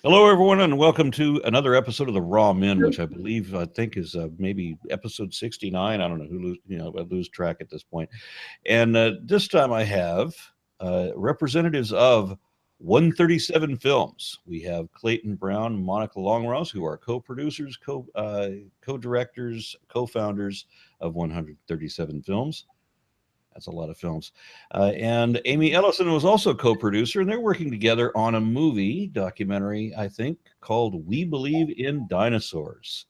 Hello, everyone, and welcome to another episode of the Raw Men, which I think is maybe episode 69. I don't know I lose track at this point. And this time I have representatives of 137 Films. We have Clayton Brown, Monica Longross, who are co-producers, co-directors, co-founders of 137 Films. That's a lot of films. And Amy Ellison was also co-producer, and they're working together on a movie documentary, I think, called "We Believe in Dinosaurs."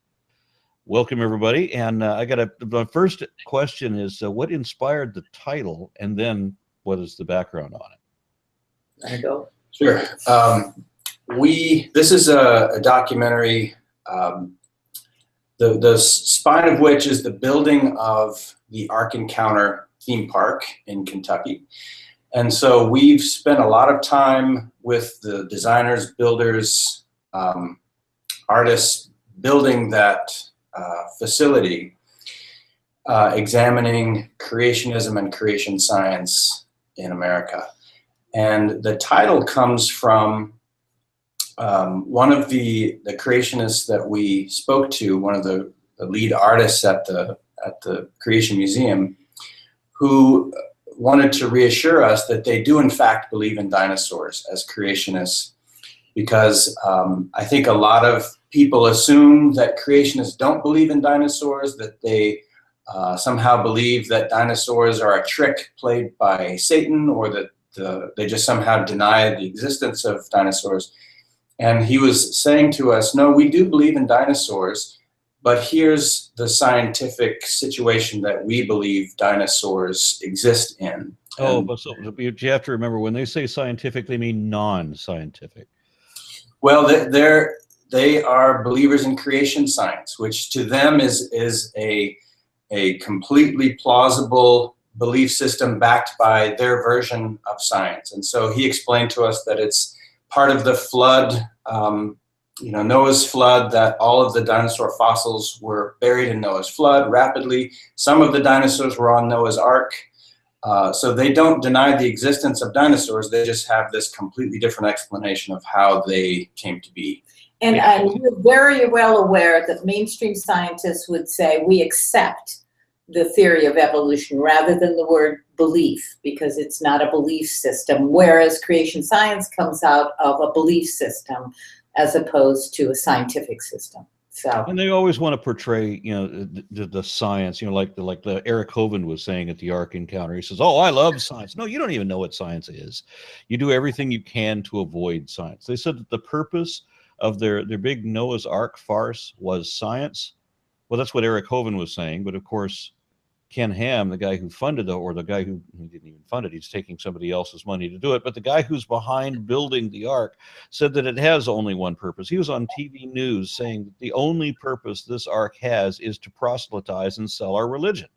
Welcome, everybody. And my first question is, what inspired the title, and then what is the background on it? I go. Sure. This is a documentary. The spine of which is the building of the Ark Encounter theme park in Kentucky. And so we've spent a lot of time with the designers, builders, artists building that facility, examining creationism and creation science in America. And the title comes from one of the creationists that we spoke to, one of the lead artists at the Creation Museum, who wanted to reassure us that they do in fact believe in dinosaurs as creationists, because I think a lot of people assume that creationists don't believe in dinosaurs, that they somehow believe that dinosaurs are a trick played by Satan, or that they just somehow deny the existence of dinosaurs. And he was saying to us, no, we do believe in dinosaurs, but here's the scientific situation that we believe dinosaurs exist in. But you have to remember, when they say scientific, they mean non-scientific. Well, they are believers in creation science, which to them is a completely plausible belief system backed by their version of science. And so he explained to us that it's part of the flood, Noah's flood, that all of the dinosaur fossils were buried in Noah's flood rapidly. Some of the dinosaurs were on Noah's Ark. So they don't deny the existence of dinosaurs. They just have this completely different explanation of how they came to be. And you're very well aware that mainstream scientists would say we accept the theory of evolution rather than the word belief, because it's not a belief system, whereas creation science comes out of a belief system as opposed to a scientific system. So, and they always want to portray, the science, like the Eric Hovind was saying at the Ark Encounter. He says, "Oh, I love science." No, you don't even know what science is. You do everything you can to avoid science. They said that the purpose of their big Noah's Ark farce was science. Well, that's what Eric Hovind was saying, but of course, Ken Ham, the guy who funded the guy who didn't even fund it, he's taking somebody else's money to do it, but the guy who's behind building the Ark said that it has only one purpose. He was on TV news saying that the only purpose this Ark has is to proselytize and sell our religion.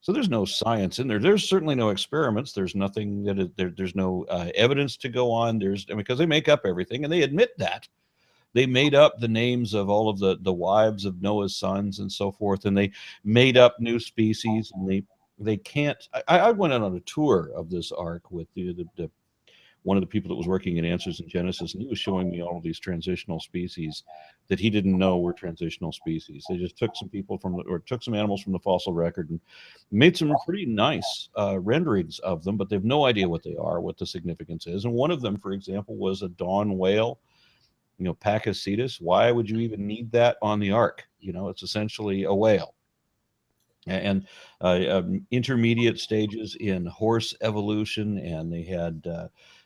So there's no science in there. There's certainly no experiments. There's nothing there's no evidence to go on. Because they make up everything, and they admit that. They made up the names of all of the wives of Noah's sons and so forth, and they made up new species, and they can't. I went on a tour of this Ark with the one of the people that was working in Answers in Genesis, and he was showing me all of these transitional species that he didn't know were transitional species. They just took took some animals from the fossil record and made some pretty nice renderings of them, but they have no idea what they are, what the significance is. And one of them, for example, was a dawn whale. Pakicetus. Why would you even need that on the Ark? It's essentially a whale. And intermediate stages in horse evolution, and they had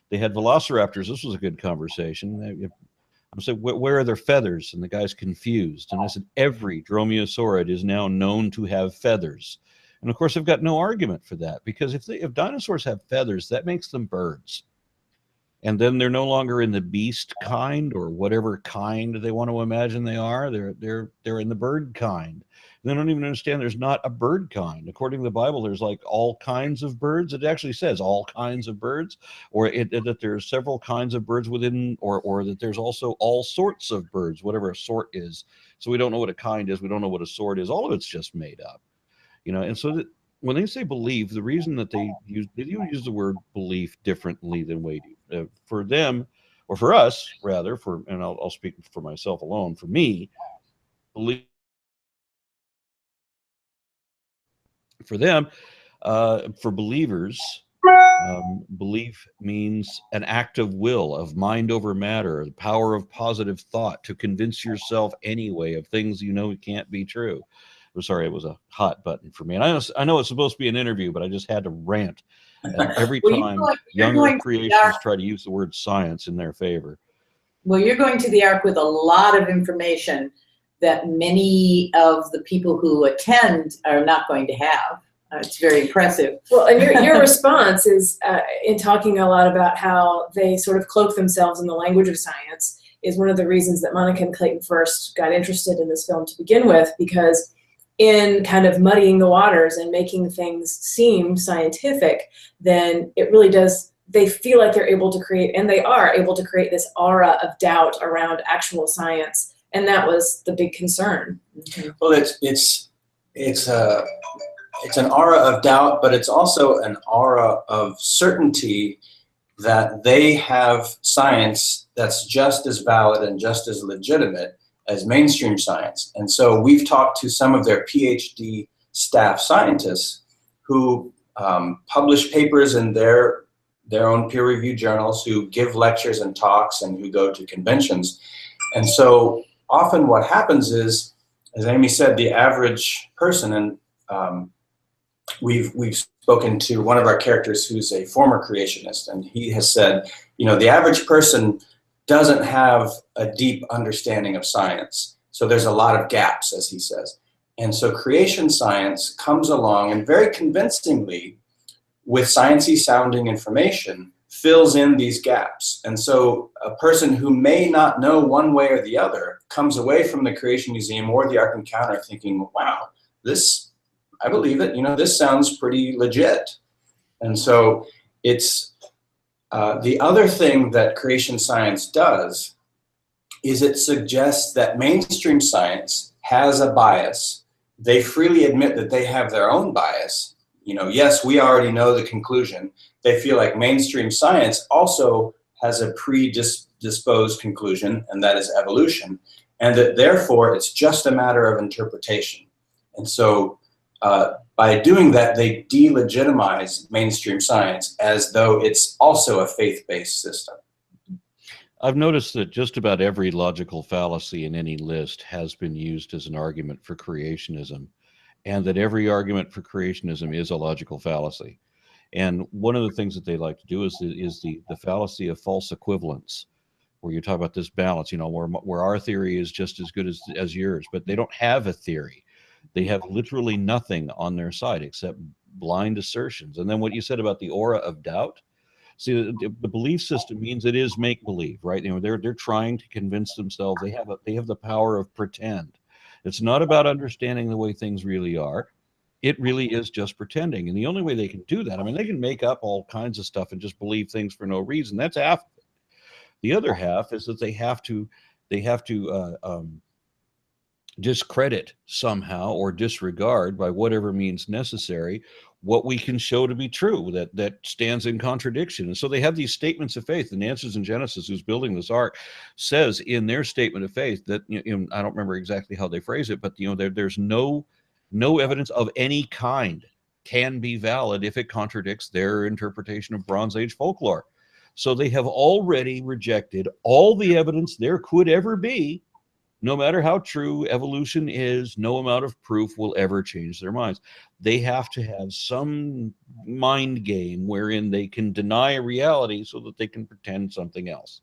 velociraptors. This was a good conversation. I said, where are their feathers? And the guy's confused. And I said, every dromaeosaurid is now known to have feathers. And of course, I've got no argument for that, because if dinosaurs have feathers, that makes them birds. And then they're no longer in the beast kind, or whatever kind they want to imagine they are. They're in the bird kind. They don't even understand there's not a bird kind. According to the Bible, there's like all kinds of birds. It actually says all kinds of birds, or that there's several kinds of birds within, or that there's also all sorts of birds, whatever a sort is. So we don't know what a kind is. We don't know what a sort is. All of it's just made up, And so that when they say believe, the reason that they use the word belief differently than we do. For them, or for us rather, and I'll speak for myself alone. For me, believe for them, for believers, belief means an act of will, of mind over matter, the power of positive thought to convince yourself anyway of things you know can't be true. I'm sorry, it was a hot button for me. And I know it's supposed to be an interview, but I just had to rant. And every time younger creationists try to use the word science in their favor. Well, you're going to the Ark with a lot of information that many of the people who attend are not going to have. It's very impressive. Well, and your response is in talking a lot about how they sort of cloak themselves in the language of science is one of the reasons that Monica and Clayton first got interested in this film to begin with, because in kind of muddying the waters and making things seem scientific, then it really does, they feel like they're able to create, and they are able to create, this aura of doubt around actual science. And that was the big concern. Well, it's an aura of doubt, but it's also an aura of certainty that they have science that's just as valid and just as legitimate as mainstream science. And so we've talked to some of their PhD staff scientists who publish papers in their own peer-reviewed journals, who give lectures and talks, and who go to conventions. And so often what happens is, as Amy said, the average person, and we've spoken to one of our characters who's a former creationist, and he has said, you know, the average person doesn't have a deep understanding of science. So there's a lot of gaps, as he says. And so creation science comes along and very convincingly, with sciencey sounding information, fills in these gaps. And so a person who may not know one way or the other comes away from the Creation Museum or the Ark Encounter thinking, wow, this, I believe it, you know, this sounds pretty legit. And so it's the other thing that creation science does is it suggests that mainstream science has a bias. They freely admit that they have their own bias. You know, yes, we already know the conclusion. They feel like mainstream science also has a predisposed conclusion, and that is evolution, and that therefore it's just a matter of interpretation. And so by doing that, they delegitimize mainstream science as though it's also a faith-based system. I've noticed that just about every logical fallacy in any list has been used as an argument for creationism, and that every argument for creationism is a logical fallacy. And one of the things that they like to do is the fallacy of false equivalence, where you talk about this balance, you know, where our theory is just as good as yours, but they don't have a theory. They have literally nothing on their side except blind assertions. And then what you said about the aura of doubt, see, the belief system means it is make-believe, right? You know, they're trying to convince themselves they have the power of pretend. It's not about understanding the way things really are. It really is just pretending. And the only way they can do that, I mean, they can make up all kinds of stuff and just believe things for no reason. That's half of it. The other half is that they have to discredit somehow or disregard by whatever means necessary what we can show to be true that stands in contradiction. And so they have these statements of faith. And Answers in Genesis, who's building this ark, says in their statement of faith that, you know, I don't remember exactly how they phrase it, but, you know, there's no evidence of any kind can be valid if it contradicts their interpretation of Bronze Age folklore. So they have already rejected all the evidence there could ever be. No matter how true evolution is, no amount of proof will ever change their minds. They have to have some mind game wherein they can deny reality so that they can pretend something else.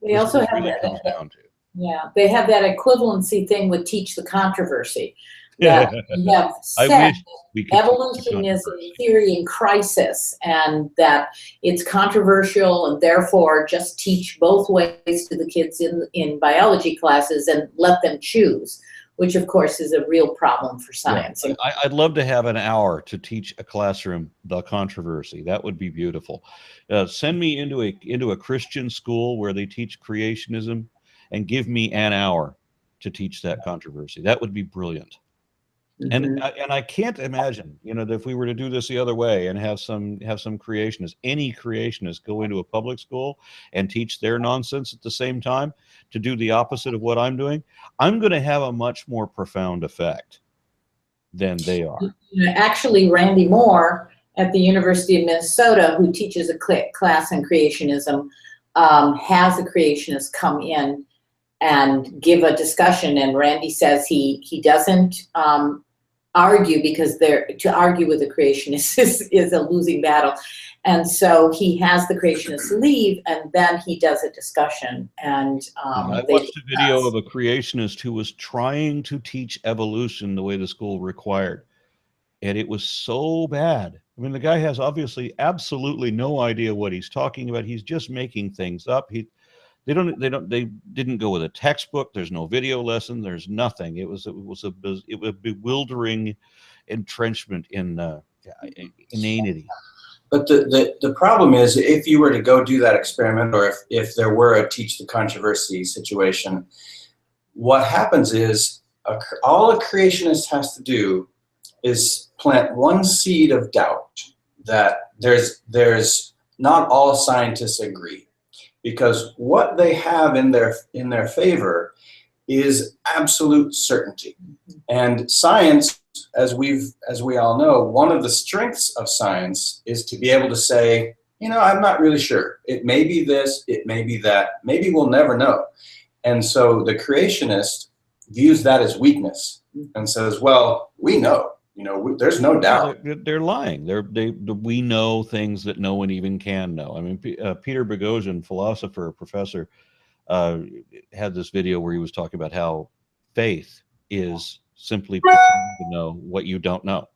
They also have really comes down to. Yeah, they have that equivalency thing with teach the controversy. That we have said evolution is a theory in crisis, and that it's controversial, and therefore just teach both ways to the kids in biology classes and let them choose, which of course is a real problem for science. Yeah, I'd love to have an hour to teach a classroom the controversy. That would be beautiful. Send me into a Christian school where they teach creationism, and give me an hour to teach that controversy. That would be brilliant. And I can't imagine, you know, that if we were to do this the other way and have some creationists, any creationists, go into a public school and teach their nonsense at the same time to do the opposite of what I'm doing, I'm going to have a much more profound effect than they are. Actually, Randy Moore at the University of Minnesota, who teaches a class in creationism, has a creationist come in and give a discussion, and Randy says he doesn't argue, because to argue with a creationist is a losing battle, and so he has the creationists leave, and then he does a discussion. And I watched a video of a creationist who was trying to teach evolution the way the school required, and it was so bad. I mean, the guy has obviously absolutely no idea what he's talking about. He's just making things up. They didn't go with a textbook. There's no video lesson. There's nothing. It was a bewildering entrenchment in inanity. But the problem is, if you were to go do that experiment, or if there were a teach the controversy situation, what happens is all a creationist has to do is plant one seed of doubt that there's not all scientists agree. Because what they have in their favor is absolute certainty. And science, as we all know, one of the strengths of science is to be able to say, you know, I'm not really sure. It may be this, it may be that, maybe we'll never know. And so the creationist views that as weakness and says, well, we know. You know, there's no doubt. They're lying. We know things that no one even can know. I mean, Peter Boghossian, philosopher, professor, had this video where he was talking about how faith is simply pretending to know what you don't know.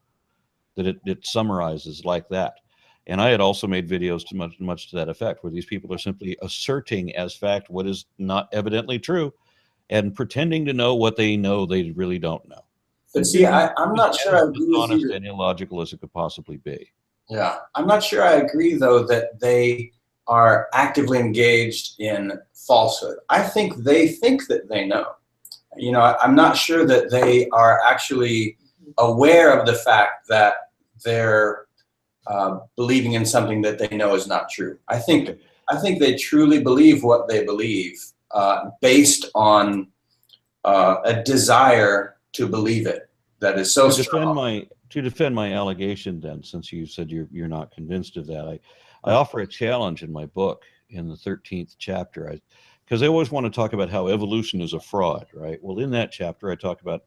That it summarizes like that. And I had also made videos much to that effect, where these people are simply asserting as fact what is not evidently true, and pretending to know what they know they really don't know. But see, I'm not sure I agree with honest you. and illogical as it could possibly be. Yeah, I'm not sure I agree, though, that they are actively engaged in falsehood. I think they think that they know. You know, I'm not sure that they are actually aware of the fact that they're believing in something that they know is not true. I think they truly believe what they believe based on a desire to believe it that is so strong. To defend my allegation, then, since you said you're not convinced of that, I offer a challenge in my book in the 13th chapter, because I always want to talk about how evolution is a fraud, right? Well, in that chapter, I talk about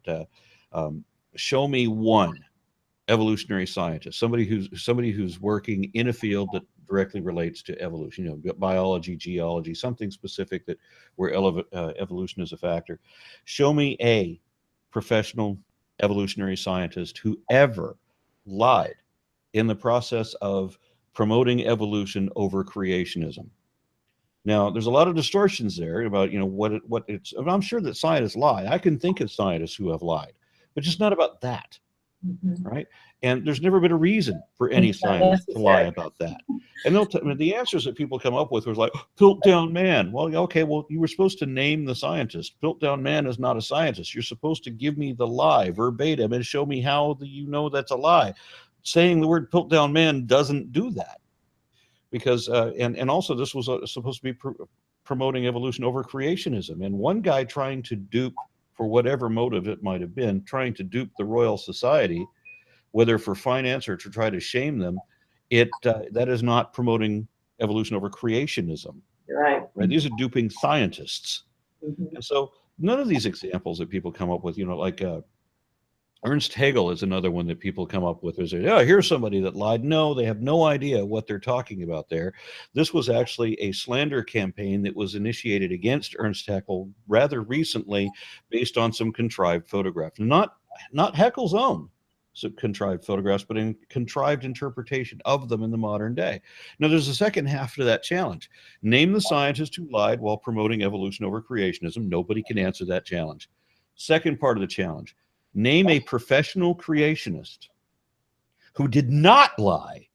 show me one evolutionary scientist, somebody who's working in a field that directly relates to evolution, you know, biology, geology, something specific where evolution is a factor. Show me a professional evolutionary scientist who ever lied in the process of promoting evolution over creationism. Now, there's a lot of distortions there about, you know, what it's. I'm sure that scientists lie. I can think of scientists who have lied, but just not about that, right? And there's never been a reason for any scientist to lie about that. And the answers that people come up with was like, Piltdown Man. Well, okay, well, you were supposed to name the scientist. Piltdown Man is not a scientist. You're supposed to give me the lie verbatim and show me how you know that's a lie. Saying the word Piltdown Man doesn't do that. Because, and also this was supposed to be promoting evolution over creationism. And one guy trying to dupe, for whatever motive it might have been, trying to dupe the Royal Society, whether for finance or to try to shame them, that is not promoting evolution over creationism. Right. These are duping scientists. And so none of these examples that people come up with, you know, like Ernst Hegel is another one that people come up with. Is, yeah, here's somebody that lied. No, they have no idea what they're talking about there. This was actually a slander campaign that was initiated against Ernst Haeckel rather recently based on some contrived photographs. Not Haeckel's own contrived photographs, but in contrived interpretation of them in the modern day. Now, there's a second half to that challenge. Name the scientist who lied while promoting evolution over creationism. Nobody can answer that challenge. Second part of the challenge. Name a professional creationist who did not lie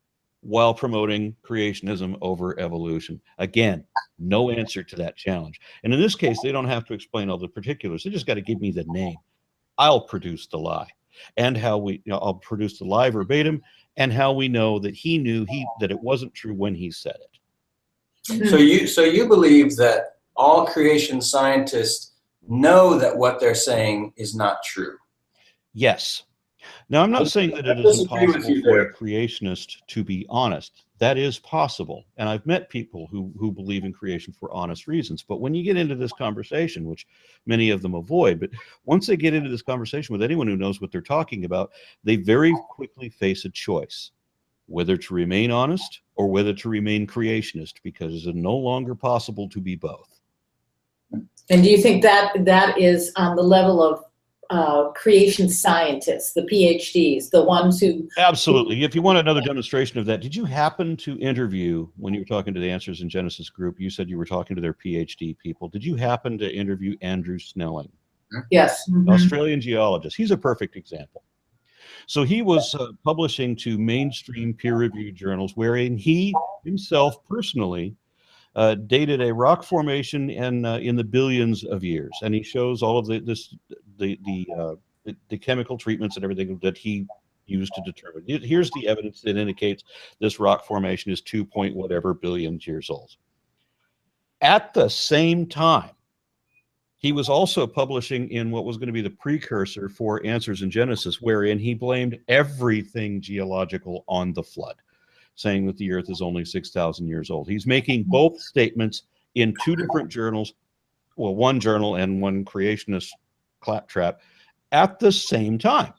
while promoting creationism over evolution. Again, no answer to that challenge. And in this case, they don't have to explain all the particulars. They just got to give me the name. I'll produce the lie. and how we, I'll produce the live verbatim, and how we know that he knew that it wasn't true when he said it. So you believe that all creation scientists know that what they're saying is not true? Yes. Now, I'm not saying that it is impossible for a creationist to be honest. That is possible. And I've met people who believe in creation for honest reasons. But when you get into this conversation, which many of them avoid, but once they get into this conversation with anyone who knows what they're talking about, they very quickly face a choice, whether to remain honest or whether to remain creationist, because it is no longer possible to be both. And do you think that is on the level of creation scientists, the PhDs, the ones who... Absolutely. If you want another demonstration of that, did you happen to interview, when you were talking to the Answers in Genesis group, you said you were talking to their PhD people. Did you happen to interview Andrew Snelling? Yes. Mm-hmm. Australian geologist. He's a perfect example. So he was publishing to mainstream peer-reviewed journals, wherein he himself personally dated a rock formation in the billions of years, and he shows all of the chemical treatments and everything that he used to determine. Here's the evidence that indicates this rock formation is 2 point whatever billions years old. At the same time, he was also publishing in what was going to be the precursor for Answers in Genesis, wherein he blamed everything geological on the flood, saying that the earth is only 6,000 years old. He's making both statements in two different journals, well, one journal and one creationist claptrap, at the same time.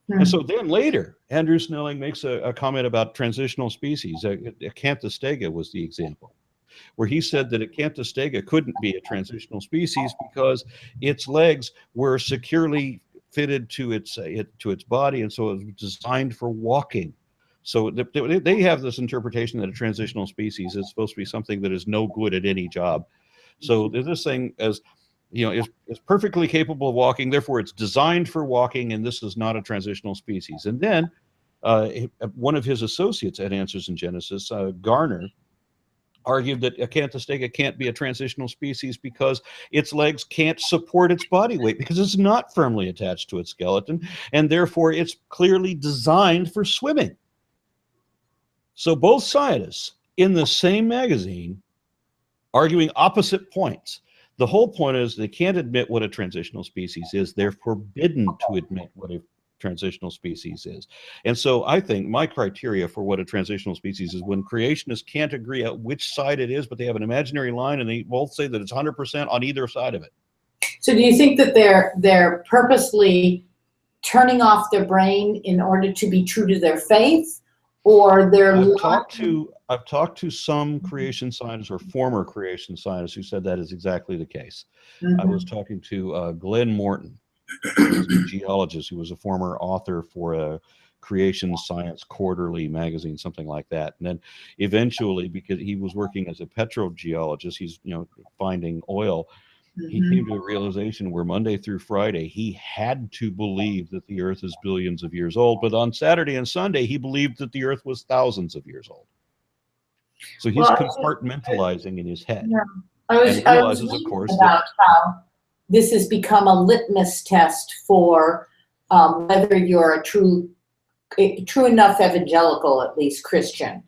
And so then later, Andrew Snelling makes a comment about transitional species. Acanthostega was the example, where he said that Acanthostega couldn't be a transitional species because its legs were securely fitted to its body, and so it was designed for walking. So they have this interpretation that a transitional species is supposed to be something that is no good at any job. So this thing, as is perfectly capable of walking, therefore it's designed for walking, and this is not a transitional species. And then one of his associates at Answers in Genesis, Garner, argued that Acanthostega can't be a transitional species because its legs can't support its body weight, because it's not firmly attached to its skeleton, and therefore it's clearly designed for swimming. So both scientists in the same magazine arguing opposite points. The whole point is they can't admit what a transitional species is. They're forbidden to admit what a transitional species is. And so I think my criteria for what a transitional species is when creationists can't agree on which side it is, but they have an imaginary line and they both say that it's 100% on either side of it. So do you think that they're purposely turning off their brain in order to be true to their faith? Or I've talked to some creation scientists or former creation scientists who said that is exactly the case. I was talking to Glenn Morton, who's a geologist who was a former author for a Creation Science Quarterly magazine, something like that. And then eventually, because he was working as a petrogeologist, he's finding oil. He came to a realization where Monday through Friday, he had to believe that the earth is billions of years old. But on Saturday and Sunday, he believed that the earth was thousands of years old. So he's compartmentalizing in his head. Yeah. And realizes, of course, about how this has become a litmus test for whether you're a true enough evangelical, at least Christian.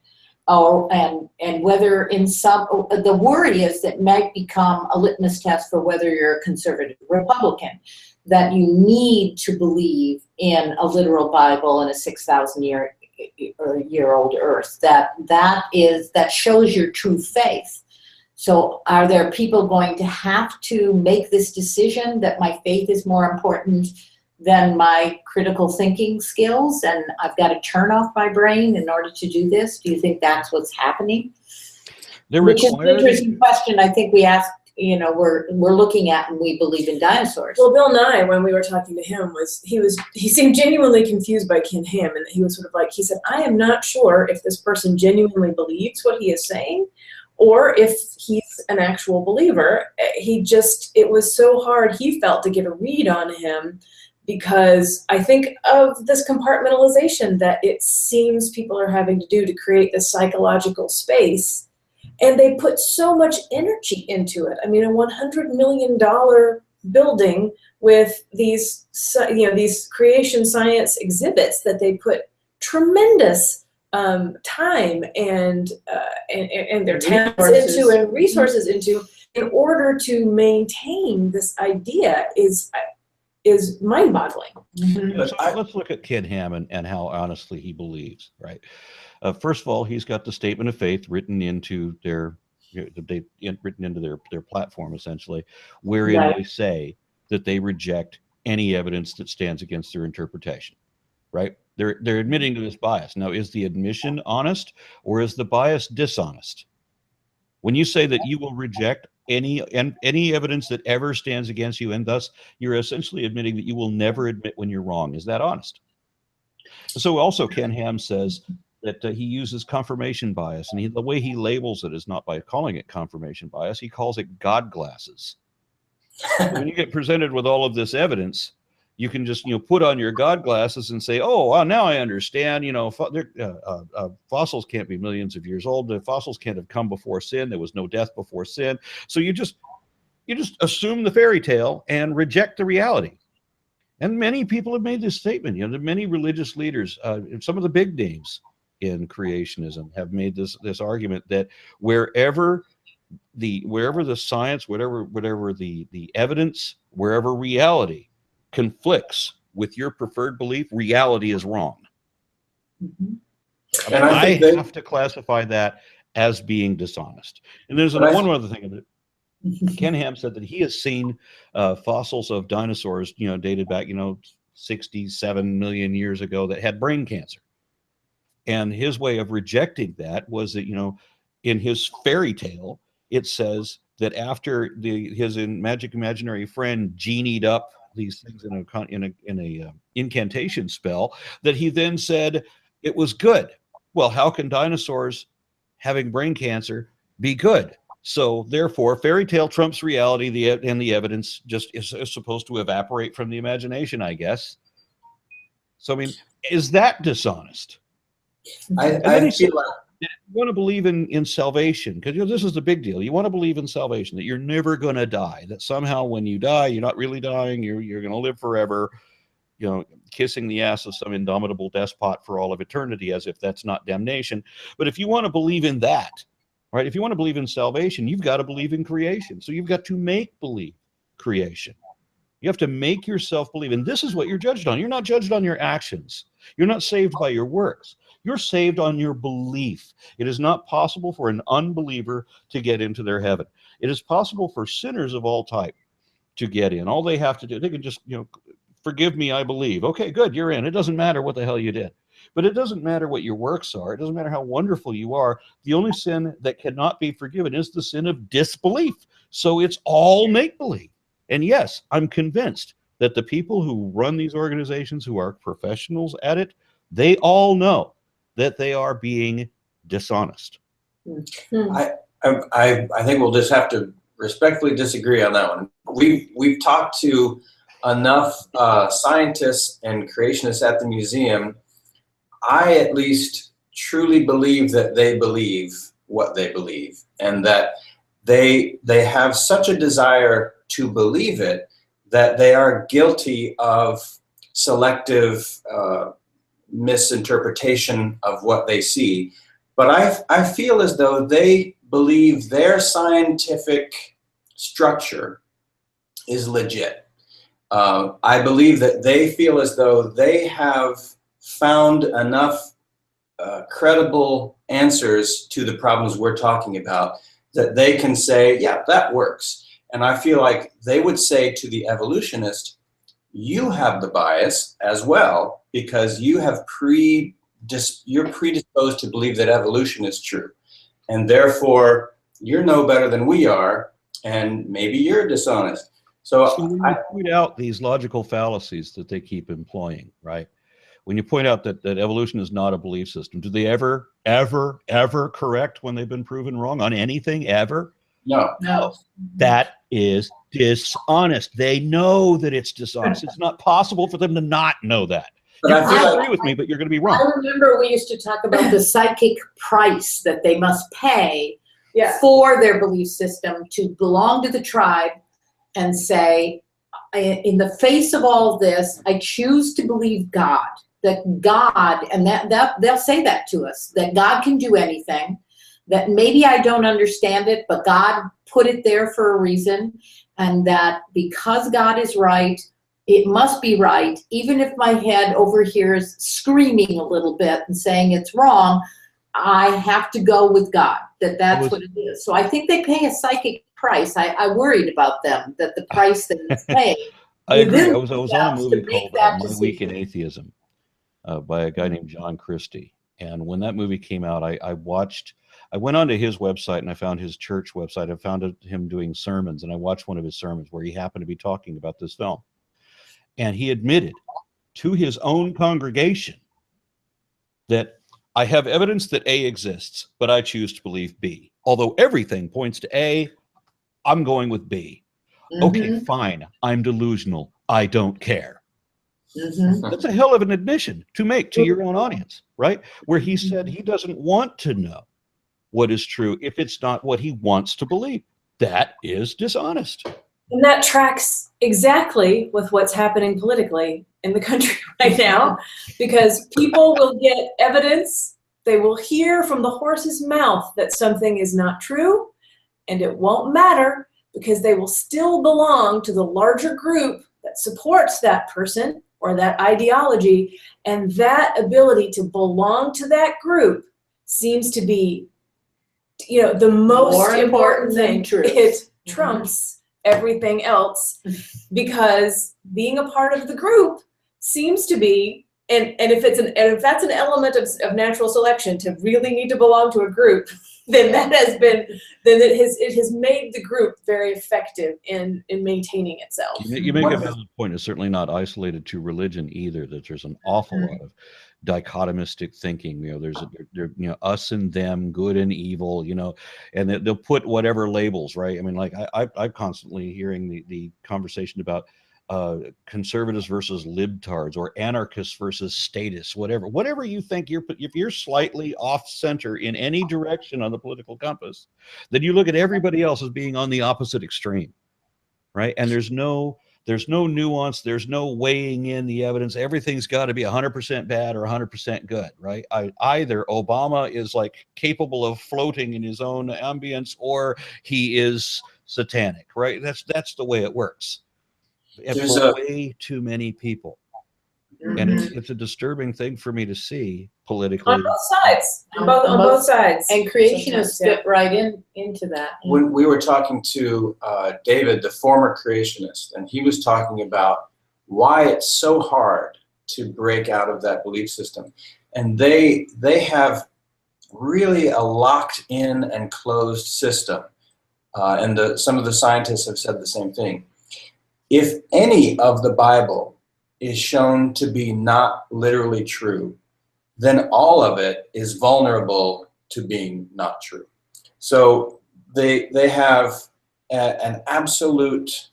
And whether in the worry is that might become a litmus test for whether you're a conservative Republican, that you need to believe in a literal Bible and a 6,000-year-old earth. That shows your true faith. So are there people going to have to make this decision that my faith is more important than my critical thinking skills, and I've got to turn off my brain in order to do this? Do you think that's what's happening? Which is an interesting question. I think we asked, we're looking at when we believe in dinosaurs. Well, Bill Nye, when we were talking to him, he seemed genuinely confused by Ken Ham, and he was sort of like, he said, I am not sure if this person genuinely believes what he is saying, or if he's an actual believer. It was so hard, he felt, to get a read on him, because I think of this compartmentalization that it seems people are having to do to create this psychological space. And they put so much energy into it. I mean, a $100 million building with these, these creation science exhibits that they put tremendous time and their talents into and resources into in order to maintain this idea is mind-boggling. Yeah, so let's look at Ken Ham and how honestly he believes, right? First of all, he's got the statement of faith written into their platform, essentially, wherein they say that they reject any evidence that stands against their interpretation, right? They're admitting to this bias. Now, is the admission honest or is the bias dishonest? When you say that you will reject any evidence that ever stands against you, and thus you're essentially admitting that you will never admit when you're wrong, is that honest? So also Ken Ham says that he uses confirmation bias, and the way he labels it is not by calling it confirmation bias, he calls it God glasses. When you get presented with all of this evidence, you can just put on your God glasses and say, oh, well, now I understand. Fossils can't be millions of years old. The fossils can't have come before sin. There was no death before sin. So you just assume the fairy tale and reject the reality. And many people have made this statement. Many religious leaders, some of the big names in creationism, have made this argument that wherever the science, whatever the evidence, wherever reality conflicts with your preferred belief, reality is wrong. And I have to classify that as being dishonest. And there's one other thing of it. Ken Ham said that he has seen fossils of dinosaurs, dated back, 67 million years ago, that had brain cancer. And his way of rejecting that was that, in his fairy tale, it says that after his magic imaginary friend genied up these things in a incantation spell, that he then said it was good. Well, how can dinosaurs having brain cancer be good? So therefore, fairy tale trumps reality, and the evidence just is supposed to evaporate from the imagination, I guess. So, I mean, is that dishonest? I feel like you want to believe in salvation, because this is the big deal. You want to believe in salvation, that you're never going to die, that somehow when you die, you're not really dying, you're going to live forever, kissing the ass of some indomitable despot for all of eternity, as if that's not damnation. But if you want to believe in that, right, if you want to believe in salvation, you've got to believe in creation. So you've got to make believe creation. You have to make yourself believe. And this is what you're judged on. You're not judged on your actions. You're not saved by your works. You're saved on your belief. It is not possible for an unbeliever to get into their heaven. It is possible for sinners of all type to get in. All they have to do, they can just, forgive me, I believe. Okay, good, you're in. It doesn't matter what the hell you did. But it doesn't matter what your works are. It doesn't matter how wonderful you are. The only sin that cannot be forgiven is the sin of disbelief. So it's all make-believe. And yes, I'm convinced that the people who run these organizations, who are professionals at it, they all know that they are being dishonest. I think we'll just have to respectfully disagree on that one. We've talked to enough scientists and creationists at the museum. I at least truly believe that they believe what they believe, and that they have such a desire to believe it that they are guilty of selective misinterpretation of what they see. But I feel as though they believe their scientific structure is legit. I believe that they feel as though they have found enough credible answers to the problems we're talking about that they can say, yeah, that works. And I feel like they would say to the evolutionist, you have the bias as well, because you have you're predisposed to believe that evolution is true. And therefore, you're no better than we are, and maybe you're dishonest. So when you point out these logical fallacies that they keep employing, right? When you point out that evolution is not a belief system, do they ever correct when they've been proven wrong on anything, ever? No. That is dishonest. They know that it's dishonest. It's not possible for them to not know that. But I feel agree with me, but you're going to be wrong. I remember we used to talk about the psychic price that they must pay for their belief system to belong to the tribe and say, in the face of all this, I choose to believe God, that God, and that they'll say that to us, that God can do anything, that maybe I don't understand it, but God put it there for a reason, and that because God is right, it must be right, even if my head over here is screaming a little bit and saying it's wrong. I have to go with God, that's what it is. So I think they pay a psychic price. I worried about them, that the price that it's paying. I agree. I was on a to movie make called that My Week in decision. Atheism by a guy named John Christie. And when that movie came out, I went onto his website and I found his church website. I found him doing sermons, and I watched one of his sermons where he happened to be talking about this film. And he admitted to his own congregation that I have evidence that A exists, but I choose to believe B. Although everything points to A, I'm going with B. Okay, fine. I'm delusional. I don't care. That's a hell of an admission to make to your own audience, right? Where he said he doesn't want to know what is true if it's not what he wants to believe. That is dishonest. And that tracks exactly with what's happening politically in the country right now, because people will get evidence, they will hear from the horse's mouth that something is not true, and it won't matter because they will still belong to the larger group that supports that person or that ideology, and that ability to belong to that group seems to be, the most More important than thing. truth. It trumps everything else, because being a part of the group seems to be, and if that's an element of natural selection, to really need to belong to a group, then it has made the group very effective in maintaining itself. You make a valid point. It's certainly not isolated to religion either, that there's an awful lot of dichotomistic thinking. There's us and them, good and evil, and they'll put whatever labels, right? I mean, like I'm constantly hearing the conversation about conservatives versus libtards, or anarchists versus statists, whatever you think. If you're slightly off center in any direction on the political compass, then you look at everybody else as being on the opposite extreme, right? And there's no nuance, there's no weighing in the evidence. Everything's got to be 100% bad or 100% good, right? Either Obama is like capable of floating in his own ambience, or he is satanic, right? That's the way it works. And for way too many people. And it's a disturbing thing for me to see politically. On both sides. On both sides. And creationists fit right into that. When we were talking to David, the former creationist, and he was talking about why it's so hard to break out of that belief system. And they have really a locked in and closed system. And some of the scientists have said the same thing. If any of the Bible is shown to be not literally true, then all of it is vulnerable to being not true. So they have an absolute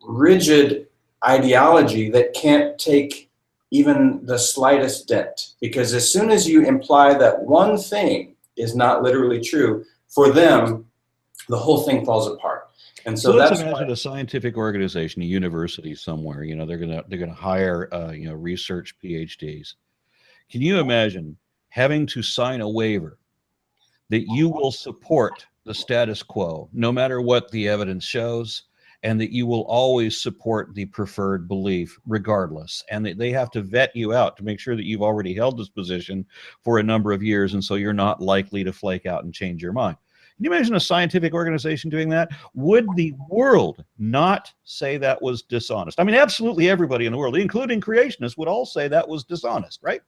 rigid ideology that can't take even the slightest dent, because as soon as you imply that one thing is not literally true, for them, the whole thing falls apart. And so let's imagine a scientific organization, a university somewhere. They're gonna hire research PhDs. Can you imagine having to sign a waiver that you will support the status quo no matter what the evidence shows, and that you will always support the preferred belief regardless, and that they have to vet you out to make sure that you've already held this position for a number of years, and so you're not likely to flake out and change your mind? Can you imagine a scientific organization doing that? Would the world not say that was dishonest? I mean, absolutely everybody in the world, including creationists, would all say that was dishonest, right?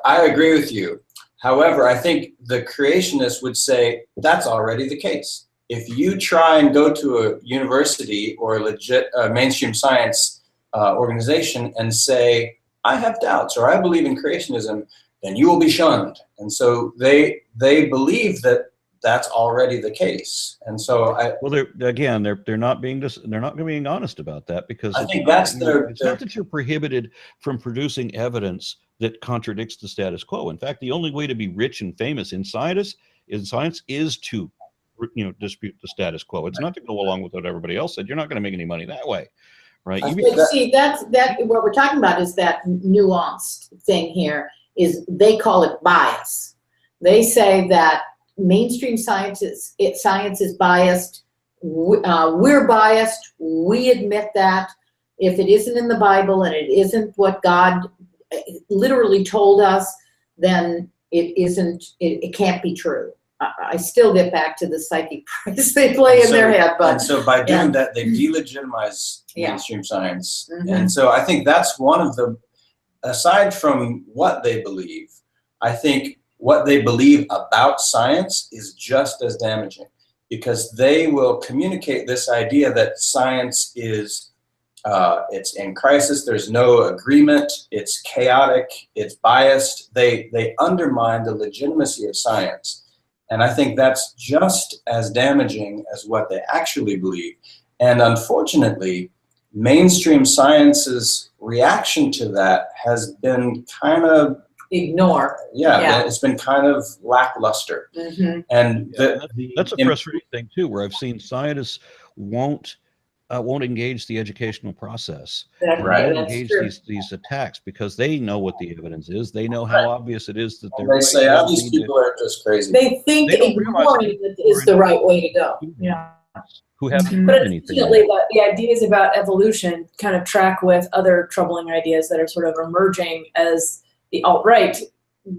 I agree with you. However, I think the creationists would say that's already the case. If you try and go to a university or a legit mainstream science organization and say, I have doubts or I believe in creationism, then you will be shunned. And so they believe that that's already the case. And so they're not being honest about that, because I think that's it's not that you're prohibited from producing evidence that contradicts the status quo. In fact, the only way to be rich and famous in science is to dispute the status quo. It's not to go along with what everybody else said. You're not going to make any money that way, right? See, that's what we're talking about is that nuanced thing here. Is they call it bias. They say that mainstream science is biased. We're biased. We admit that. If it isn't in the Bible and it isn't what God literally told us, then it isn't. It can't be true. I still get back to the psychic price they play in their head, but and so by doing that, they delegitimize mainstream science, and so I think that's one of the. Aside from what they believe, I think what they believe about science is just as damaging, because they will communicate this idea that science is it's in crisis, there's no agreement, it's chaotic, it's biased. They undermine the legitimacy of science. And I think that's just as damaging as what they actually believe. And unfortunately, mainstream science's reaction to that has been kind of ignore. It's been kind of lackluster. And that's a frustrating thing too, where I've seen scientists won't engage the educational process. Right. Won't engage these attacks because they know what the evidence is. They know how obvious it is that they say, "Oh, these people are just crazy." They think ignoring it is the right way to go. Who haven't but done anything. Unfortunately, the ideas about evolution kind of track with other troubling ideas that are sort of emerging as the alt-right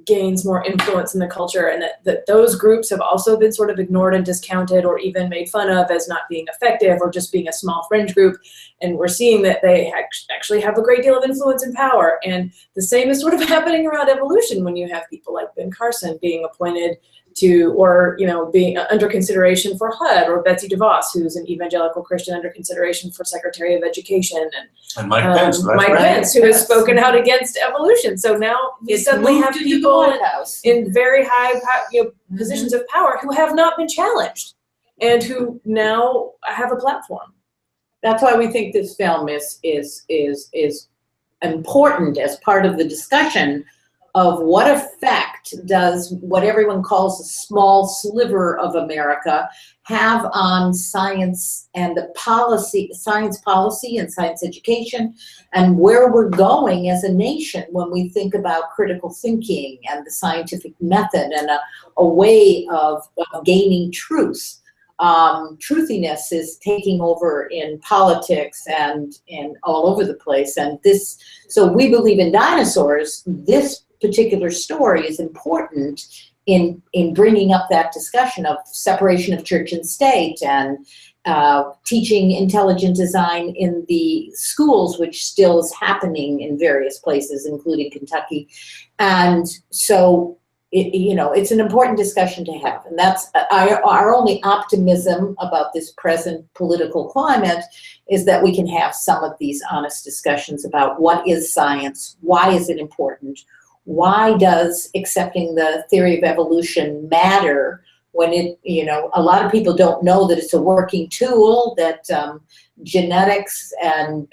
gains more influence in the culture, and that those groups have also been sort of ignored and discounted or even made fun of as not being effective or just being a small fringe group. And we're seeing that they actually have a great deal of influence and power. And the same is sort of happening around evolution when you have people like Ben Carson being appointed to, or being under consideration for HUD, or Betsy DeVos, who's an evangelical Christian under consideration for Secretary of Education, and Mike Pence, who has spoken out against evolution. So now we suddenly have people in very high positions of power who have not been challenged and who now have a platform. That's why we think this film is important as part of the discussion of what effect does what everyone calls a small sliver of America have on science and the science policy and science education, and where we're going as a nation when we think about critical thinking and the scientific method and a way of gaining truth. Truthiness is taking over in politics and all over the place. And so we believe in Dinosaurs. This particular story is important in bringing up that discussion of separation of church and state and teaching intelligent design in the schools, which still is happening in various places, including Kentucky. And so it's an important discussion to have, and that's our only optimism about this present political climate, is that we can have some of these honest discussions about what is science, why is it important, why does accepting the theory of evolution matter when a lot of people don't know that it's a working tool, that genetics and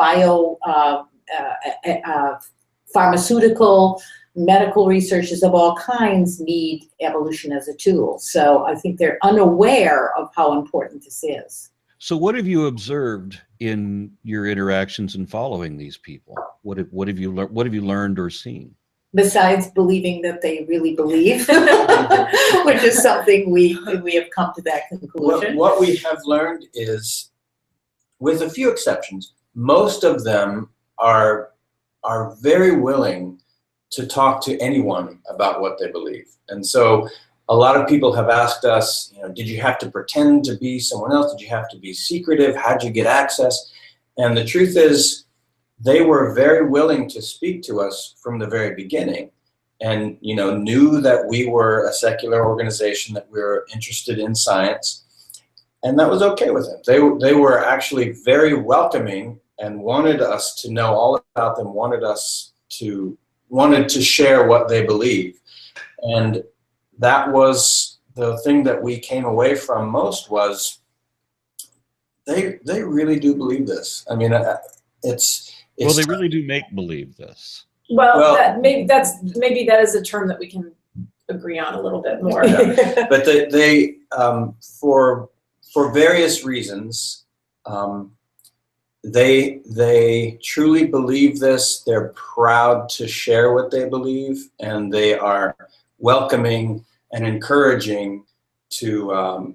pharmaceutical medical researchers of all kinds need evolution as a tool. So I think they're unaware of how important this is. So what have you observed in your interactions and following these people? What have you learned or seen? Besides believing that they really believe, which is something we have come to that conclusion. What we have learned is, with a few exceptions, most of them are very willing to talk to anyone about what they believe. And so a lot of people have asked us, did you have to pretend to be someone else? Did you have to be secretive? How'd you get access? And the truth is, they were very willing to speak to us from the very beginning, and knew that we were a secular organization, that we were interested in science, and that was okay with them. They were actually very welcoming and wanted us to know all about them, wanted to share what they believe. And that was the thing that we came away from most, was they really do believe this. I mean, well, they really do make believe this. Well, maybe that is a term that we can agree on a little bit more. Yeah. But they for various reasons, they truly believe this. They're proud to share what they believe, and they are welcoming and encouraging to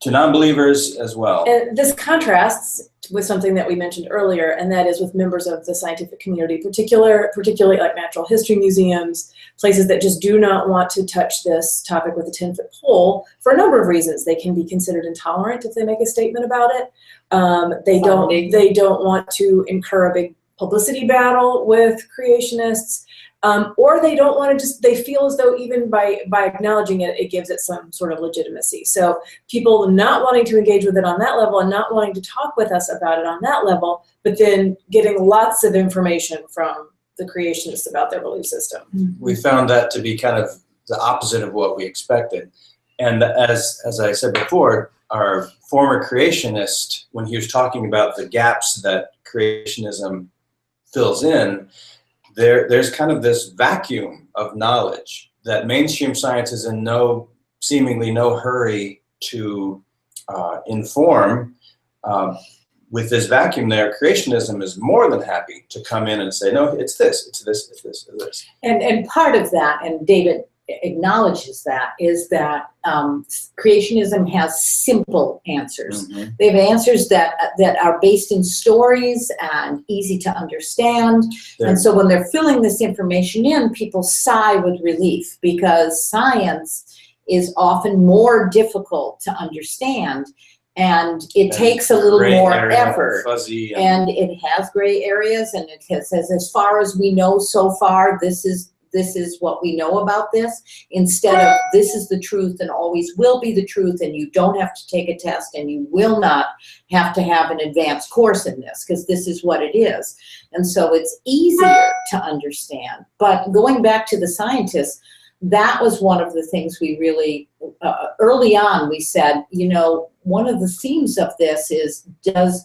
non-believers as well. And this contrasts with something that we mentioned earlier, and that is with members of the scientific community, particularly like natural history museums, places that just do not want to touch this topic with a 10-foot pole for a number of reasons. They can be considered intolerant if they make a statement about it. They don't want to incur a big publicity battle with creationists. Or they don't want to they feel as though even by acknowledging it, it gives it some sort of legitimacy. So people not wanting to engage with it on that level and not wanting to talk with us about it on that level, but then getting lots of information from the creationists about their belief system. We found that to be kind of the opposite of what we expected. And as I said before, our former creationist, when he was talking about the gaps that creationism fills in, there's kind of this vacuum of knowledge that mainstream science is in seemingly no hurry to inform. With this vacuum there, creationism is more than happy to come in and say, no, it's this, it's this, it's this, it's this. And part of that, and David acknowledges that, is that creationism has simple answers. Mm-hmm. They have answers that are based in stories and easy to understand. And so when they're filling this information in, people sigh with relief, because science is often more difficult to understand, and it takes a little more effort. Fuzzy and it has gray areas, and it says, as far as we know so far, this is what we know about this, instead of this is the truth and always will be the truth, and you don't have to take a test, and you will not have to have an advanced course in this, because this is what it is. And so it's easier to understand. But going back to the scientists, that was one of the things we really, early on, we said, one of the themes of this is,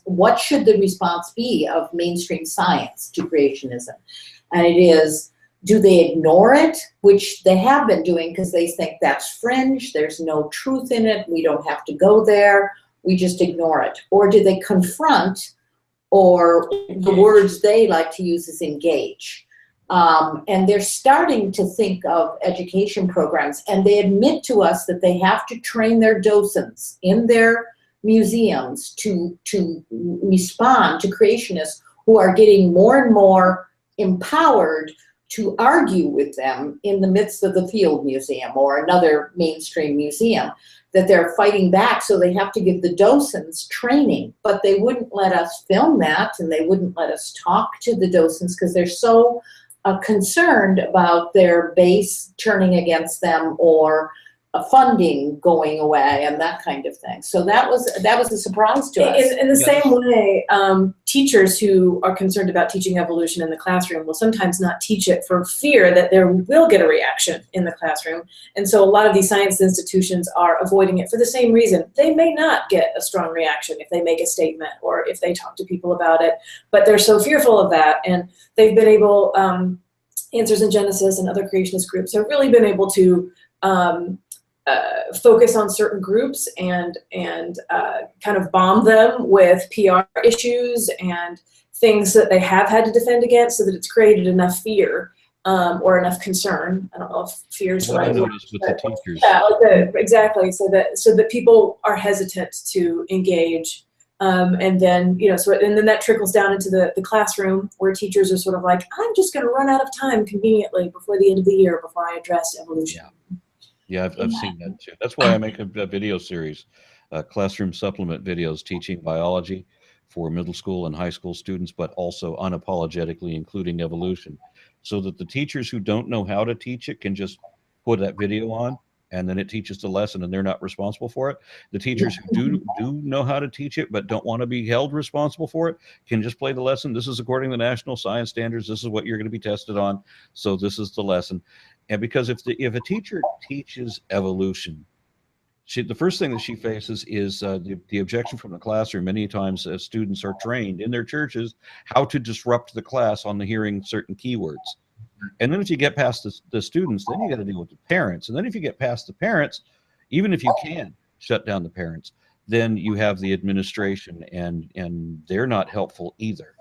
what should the response be of mainstream science to creationism? And it is, do they ignore it, which they have been doing because they think that's fringe, there's no truth in it, we don't have to go there, we just ignore it? Or do they confront, or the words they like to use is engage? And they're starting to think of education programs, and they admit to us that they have to train their docents in their museums to respond to creationists who are getting more and more empowered to argue with them in the midst of the Field Museum or another mainstream museum, that they're fighting back. So they have to give the docents training, but they wouldn't let us film that, and they wouldn't let us talk to the docents because they're so concerned about their base turning against them, or funding going away, and that kind of thing. So that was a surprise to us. In the same way, teachers who are concerned about teaching evolution in the classroom will sometimes not teach it for fear that they will get a reaction in the classroom. And so a lot of these science institutions are avoiding it for the same reason. They may not get a strong reaction if they make a statement or if they talk to people about it, but they're so fearful of that. And they've been able, Answers in Genesis and other creationist groups have really been able to focus on certain groups and kind of bomb them with PR issues and things that they have had to defend against, so that it's created enough fear or enough concern. I don't know if fear is the right word. With the teachers. Yeah, exactly. So that people are hesitant to engage. And then, and then that trickles down into the classroom, where teachers are sort of like, I'm just going to run out of time conveniently before the end of the year before I address evolution. Yeah, I've seen that too. That's why I make a video series, classroom supplement videos teaching biology for middle school and high school students, but also unapologetically including evolution, so that the teachers who don't know how to teach it can just put that video on, and then it teaches the lesson, and they're not responsible for it. The teachers who do know how to teach it but don't want to be held responsible for it can just play the lesson. This is according to the national science standards. This is what you're going to be tested on. So this is the lesson. And because if a teacher teaches evolution, the first thing that she faces is the objection from the classroom. Many times students are trained in their churches how to disrupt the class on the hearing certain keywords. And then if you get past the students, then you got to deal with the parents. And then if you get past the parents, even if you can shut down the parents, then you have the administration, and they're not helpful either.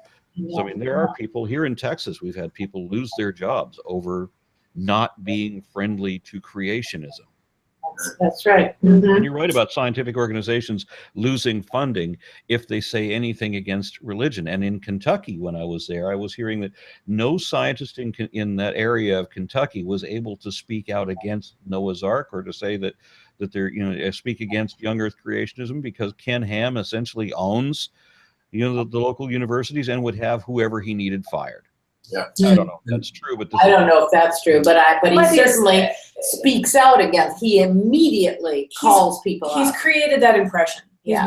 So I mean, there are people here in Texas, we've had people lose their jobs over not being friendly to creationism. That's right. And you're right about scientific organizations losing funding if they say anything against religion. And in Kentucky, when I was there, I was hearing that no scientist in that area of Kentucky was able to speak out against Noah's Ark, or to say that they're, speak against young Earth creationism, because Ken Ham essentially owns, the local universities, and would have whoever he needed fired. Yeah. I don't know if that's true, but I don't know if that's true, but he certainly speaks out against. He immediately calls people out. He's created that impression. Yeah.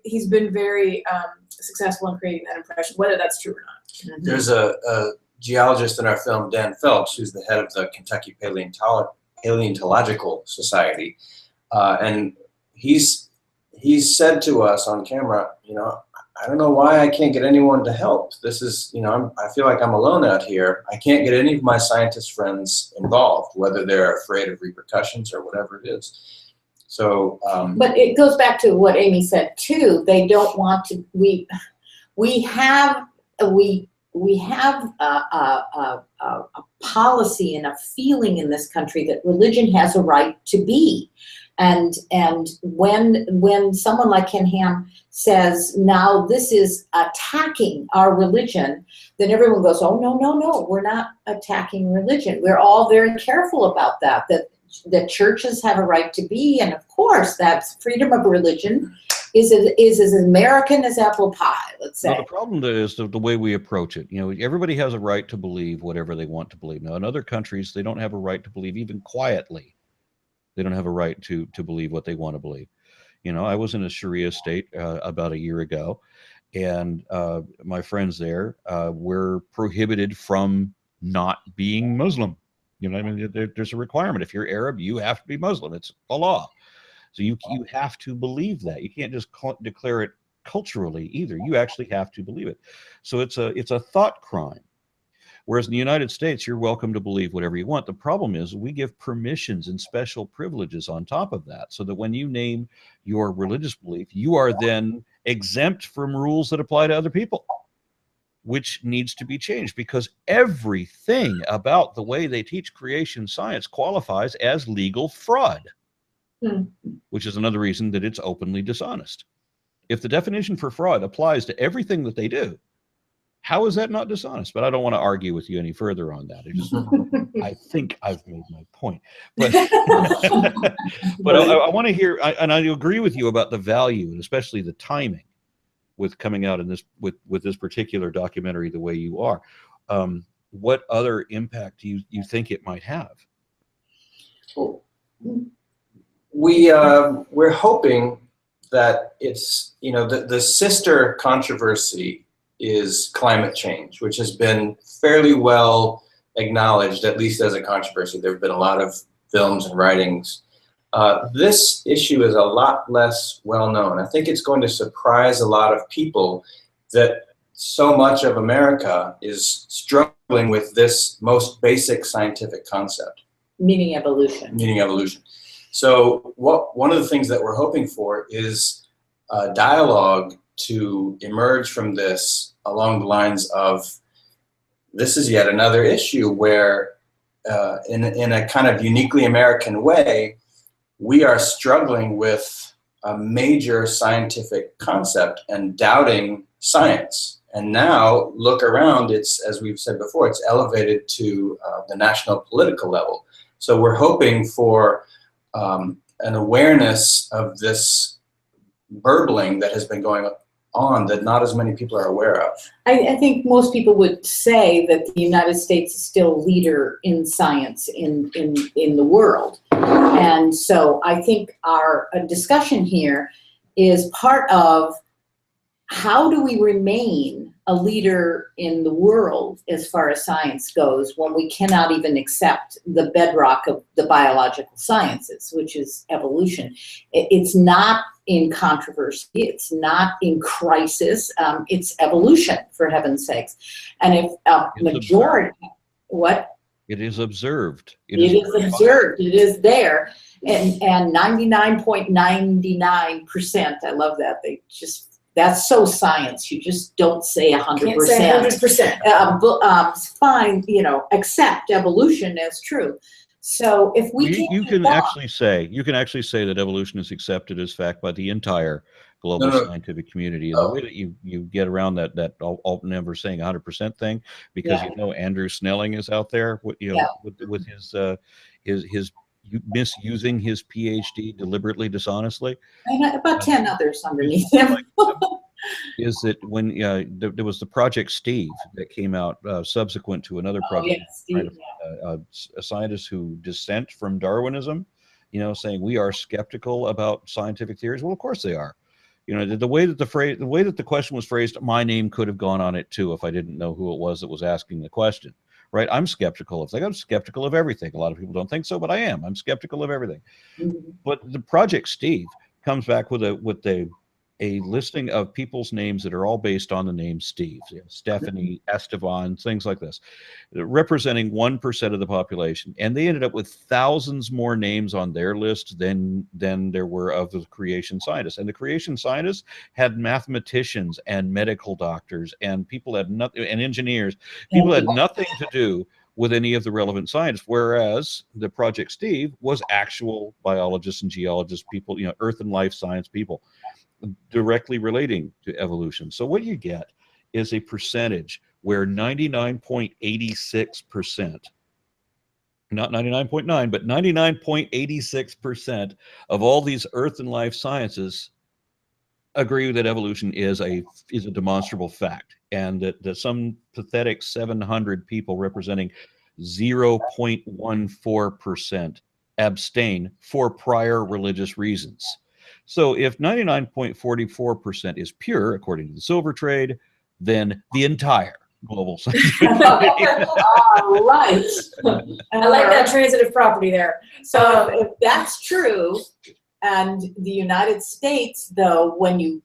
He's been very successful in creating that impression, whether that's true or not. There's a geologist in our film, Dan Phelps, who's the head of the Kentucky Paleontological Society, and he's said to us on camera, I don't know why I can't get anyone to help. This is, I feel like I'm alone out here. I can't get any of my scientist friends involved, whether they're afraid of repercussions or whatever it is. So, but it goes back to what Amy said too. They don't want to. We have a policy and a feeling in this country that religion has a right to be. And when someone like Ken Ham says, now this is attacking our religion, then everyone goes, oh, no, we're not attacking religion. We're all very careful about that churches have a right to be, and of course that's freedom of religion is as American as apple pie, let's say. Now, the problem is the way we approach it. Everybody has a right to believe whatever they want to believe. Now, in other countries, they don't have a right to believe even quietly. They don't have a right to believe what they want to believe. I was in a Sharia state about a year ago, and my friends there were prohibited from not being Muslim. There's a requirement. If you're Arab, you have to be Muslim. It's a law. So you have to believe that. You can't just declare it culturally either. You actually have to believe it. So it's a thought crime. Whereas in the United States, you're welcome to believe whatever you want. The problem is we give permissions and special privileges on top of that, so that when you name your religious belief, you are then exempt from rules that apply to other people, which needs to be changed, because everything about the way they teach creation science qualifies as legal fraud, which is another reason that it's openly dishonest. If the definition for fraud applies to everything that they do, how is that not dishonest? But I don't want to argue with you any further on that. I think I've made my point. But, but I want to hear, and I agree with you about the value, and especially the timing with coming out in this with this particular documentary the way you are. What other impact do you think it might have? We're hoping that it's, the sister controversy is climate change, which has been fairly well acknowledged, at least as a controversy. There have been a lot of films and writings. This issue is a lot less well known. I think it's going to surprise a lot of people that so much of America is struggling with this most basic scientific concept. Meaning evolution. Meaning evolution. So one of the things that we're hoping for is a dialogue to emerge from this along the lines of, this is yet another issue where in a kind of uniquely American way, we are struggling with a major scientific concept and doubting science. And now look around, it's, as we've said before, it's elevated to the national political level. So we're hoping for an awareness of this burbling that has been going on that not as many people are aware of. I think most people would say that the United States is still leader in science in the world. And so I think our discussion here is part of how do we remain a leader in the world as far as science goes when we cannot even accept the bedrock of the biological sciences, which is evolution. It's not in controversy, it's not in crisis, it's evolution, for heaven's sakes. And if majority, what? It is observed. It is observed. It is there. And 99.99%, I love that. That's so science. You just don't say 100%. Can't say 100%. Fine, accept evolution as true. So if you can actually say that evolution is accepted as fact by the entire global scientific community. And the way that you get around that I'll never saying 100% thing, because Andrew Snelling is out there with his misusing his PhD deliberately, dishonestly. And about 10 others underneath him. Is that when there was the Project Steve that came out subsequent to another project, a scientist who dissent from Darwinism, saying we are skeptical about scientific theories. Well, of course they are. The way that the question was phrased, my name could have gone on it too if I didn't know who it was that was asking the question. Right? I'm skeptical of things. I'm skeptical of everything. A lot of people don't think so, but I am. I'm skeptical of everything. Mm-hmm. But the Project Steve comes back with a listing of people's names that are all based on the name Steve, Stephanie, Estevan, things like this, representing 1% of the population. And they ended up with thousands more names on their list than there were of the creation scientists. And the creation scientists had mathematicians and medical doctors and people had nothing, and engineers. People had nothing to do with any of the relevant science, whereas the Project Steve was actual biologists and geologists, people, earth and life science people, directly relating to evolution. So what you get is a percentage where 99.86%, not 99.9, but 99.86% of all these earth and life sciences agree that evolution is a demonstrable fact, and that some pathetic 700 people representing 0.14% abstain for prior religious reasons. So if 99.44% is pure, according to the silver trade, then the entire global scientific community. All right. I like that transitive property there. So if that's true, and the United States, though, when you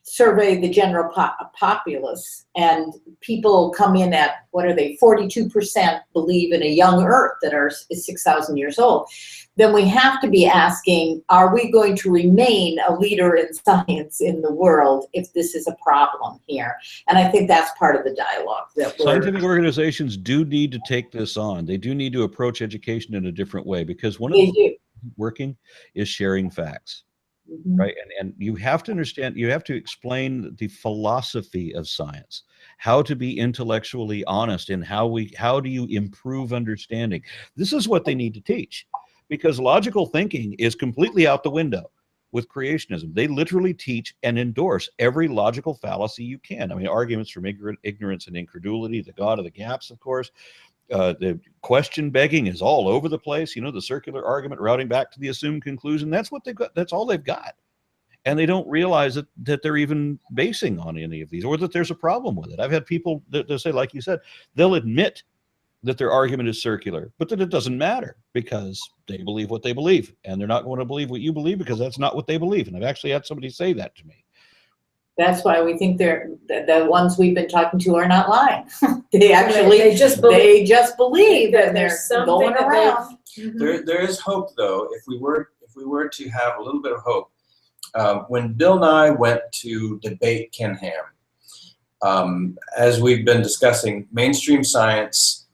survey the general populace and people come in at, 42% believe in a young Earth that is 6,000 years old, then we have to be asking, are we going to remain a leader in science in the world if this is a problem here? And I think that's part of the dialogue. Scientific organizations do need to take this on. They do need to approach education in a different way, because one of the working is sharing facts. Mm-hmm. Right. And you have to understand, you have to explain the philosophy of science, how to be intellectually honest, and how do you improve understanding. This is what they need to teach, because logical thinking is completely out the window with creationism. They literally teach and endorse every logical fallacy you can. I mean, arguments from ignorance and incredulity, the God of the gaps, of course. The question begging is all over the place. The circular argument routing back to the assumed conclusion. That's what they've got. That's all they've got. And they don't realize that they're even basing on any of these, or that there's a problem with it. I've had people that say, like you said, they'll admit that their argument is circular, but that it doesn't matter because they believe what they believe. And they're not going to believe what you believe because that's not what they believe. And I've actually had somebody say that to me. That's why we think the ones we've been talking to are not lying. they just believe that they're going around. There is hope, though. If we were to have a little bit of hope, when Bill Nye went to debate Ken Ham, as we've been discussing, mainstream science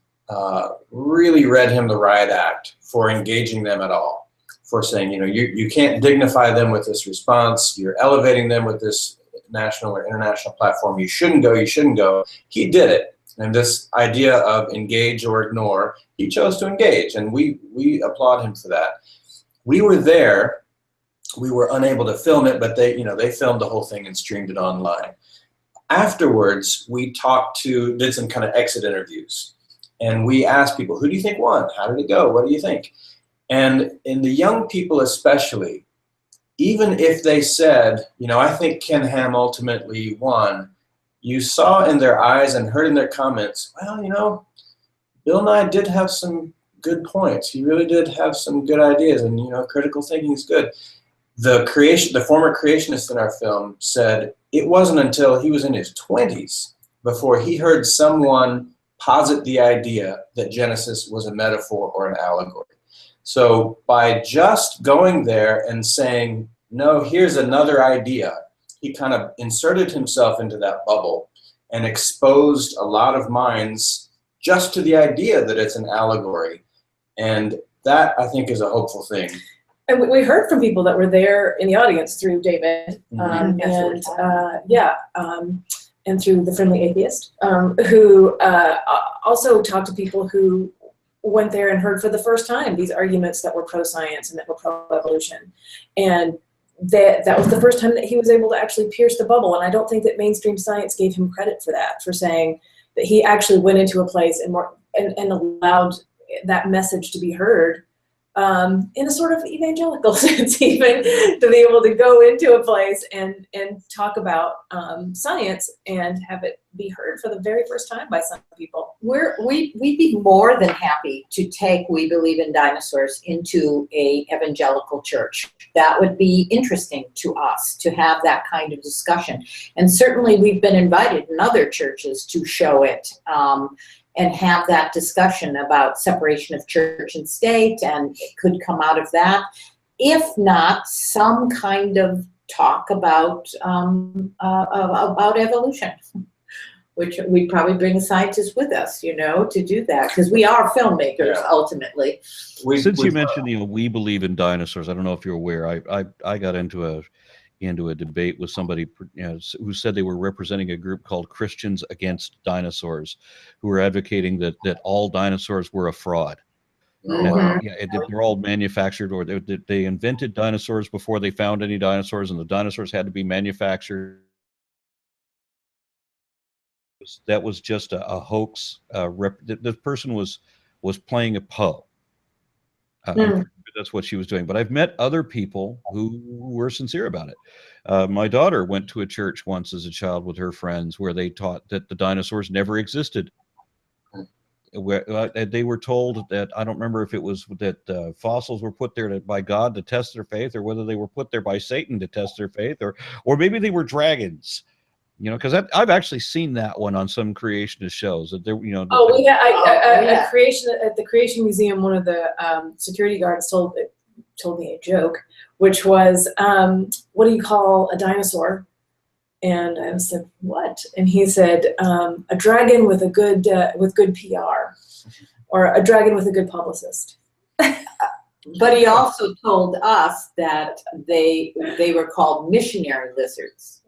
really read him the riot act for engaging them at all, for saying, you can't dignify them with this response. You're elevating them with this national or international platform. You shouldn't go. He did it. And this idea of engage or ignore, he chose to engage, and we applaud him for that. We were there. We were unable to film it, but they filmed the whole thing and streamed it online. Afterwards, we did some kind of exit interviews, and we asked people, who do you think won? How did it go? What do you think? And in the young people especially, even if they said, I think Ken Ham ultimately won, you saw in their eyes and heard in their comments, well, Bill Nye did have some good points. He really did have some good ideas, and, critical thinking is good. The former creationist in our film said it wasn't until he was in his 20s before he heard someone posit the idea that Genesis was a metaphor or an allegory. So by just going there and saying, no, here's another idea, he kind of inserted himself into that bubble and exposed a lot of minds just to the idea that it's an allegory. And that, I think, is a hopeful thing. And we heard from people that were there in the audience through David, and through the Friendly Atheist, who also talked to people who went there and heard for the first time these arguments that were pro-science and that were pro-evolution. And that was the first time that he was able to actually pierce the bubble. And I don't think that mainstream science gave him credit for that, for saying that he actually went into a place and allowed that message to be heard in a sort of evangelical sense, even, to be able to go into a place and talk about science and have it be heard for the very first time by some people. We'd be more than happy to take We Believe in Dinosaurs into a evangelical church. That would be interesting to us to have that kind of discussion. And certainly we've been invited in other churches to show it and have that discussion about separation of church and state, and it could come out of that. If not, some kind of talk about evolution, which we'd probably bring a scientist with us, to do that, because we are filmmakers ultimately. Since you mentioned, We Believe in Dinosaurs, I don't know if you're aware, I got into a debate with somebody who said they were representing a group called Christians Against Dinosaurs, who were advocating that all dinosaurs were a fraud. They're all manufactured, or they invented dinosaurs before they found any dinosaurs, and the dinosaurs had to be manufactured. That was just a hoax. The person was playing a Poe. That's what she was doing. But I've met other people who were sincere about it. My daughter went to a church once as a child with her friends where they taught that the dinosaurs never existed. They were told that, I don't remember if it was that fossils were put there by God to test their faith, or whether they were put there by Satan to test their faith, or maybe they were dragons. Because I've actually seen that one on some creationist shows. That We had creation at the Creation Museum. One of the security guards told me a joke, which was, "What do you call a dinosaur?" And I said, "What?" And he said, "A dragon with good PR, or a dragon with a good publicist." But he also told us that they were called missionary lizards,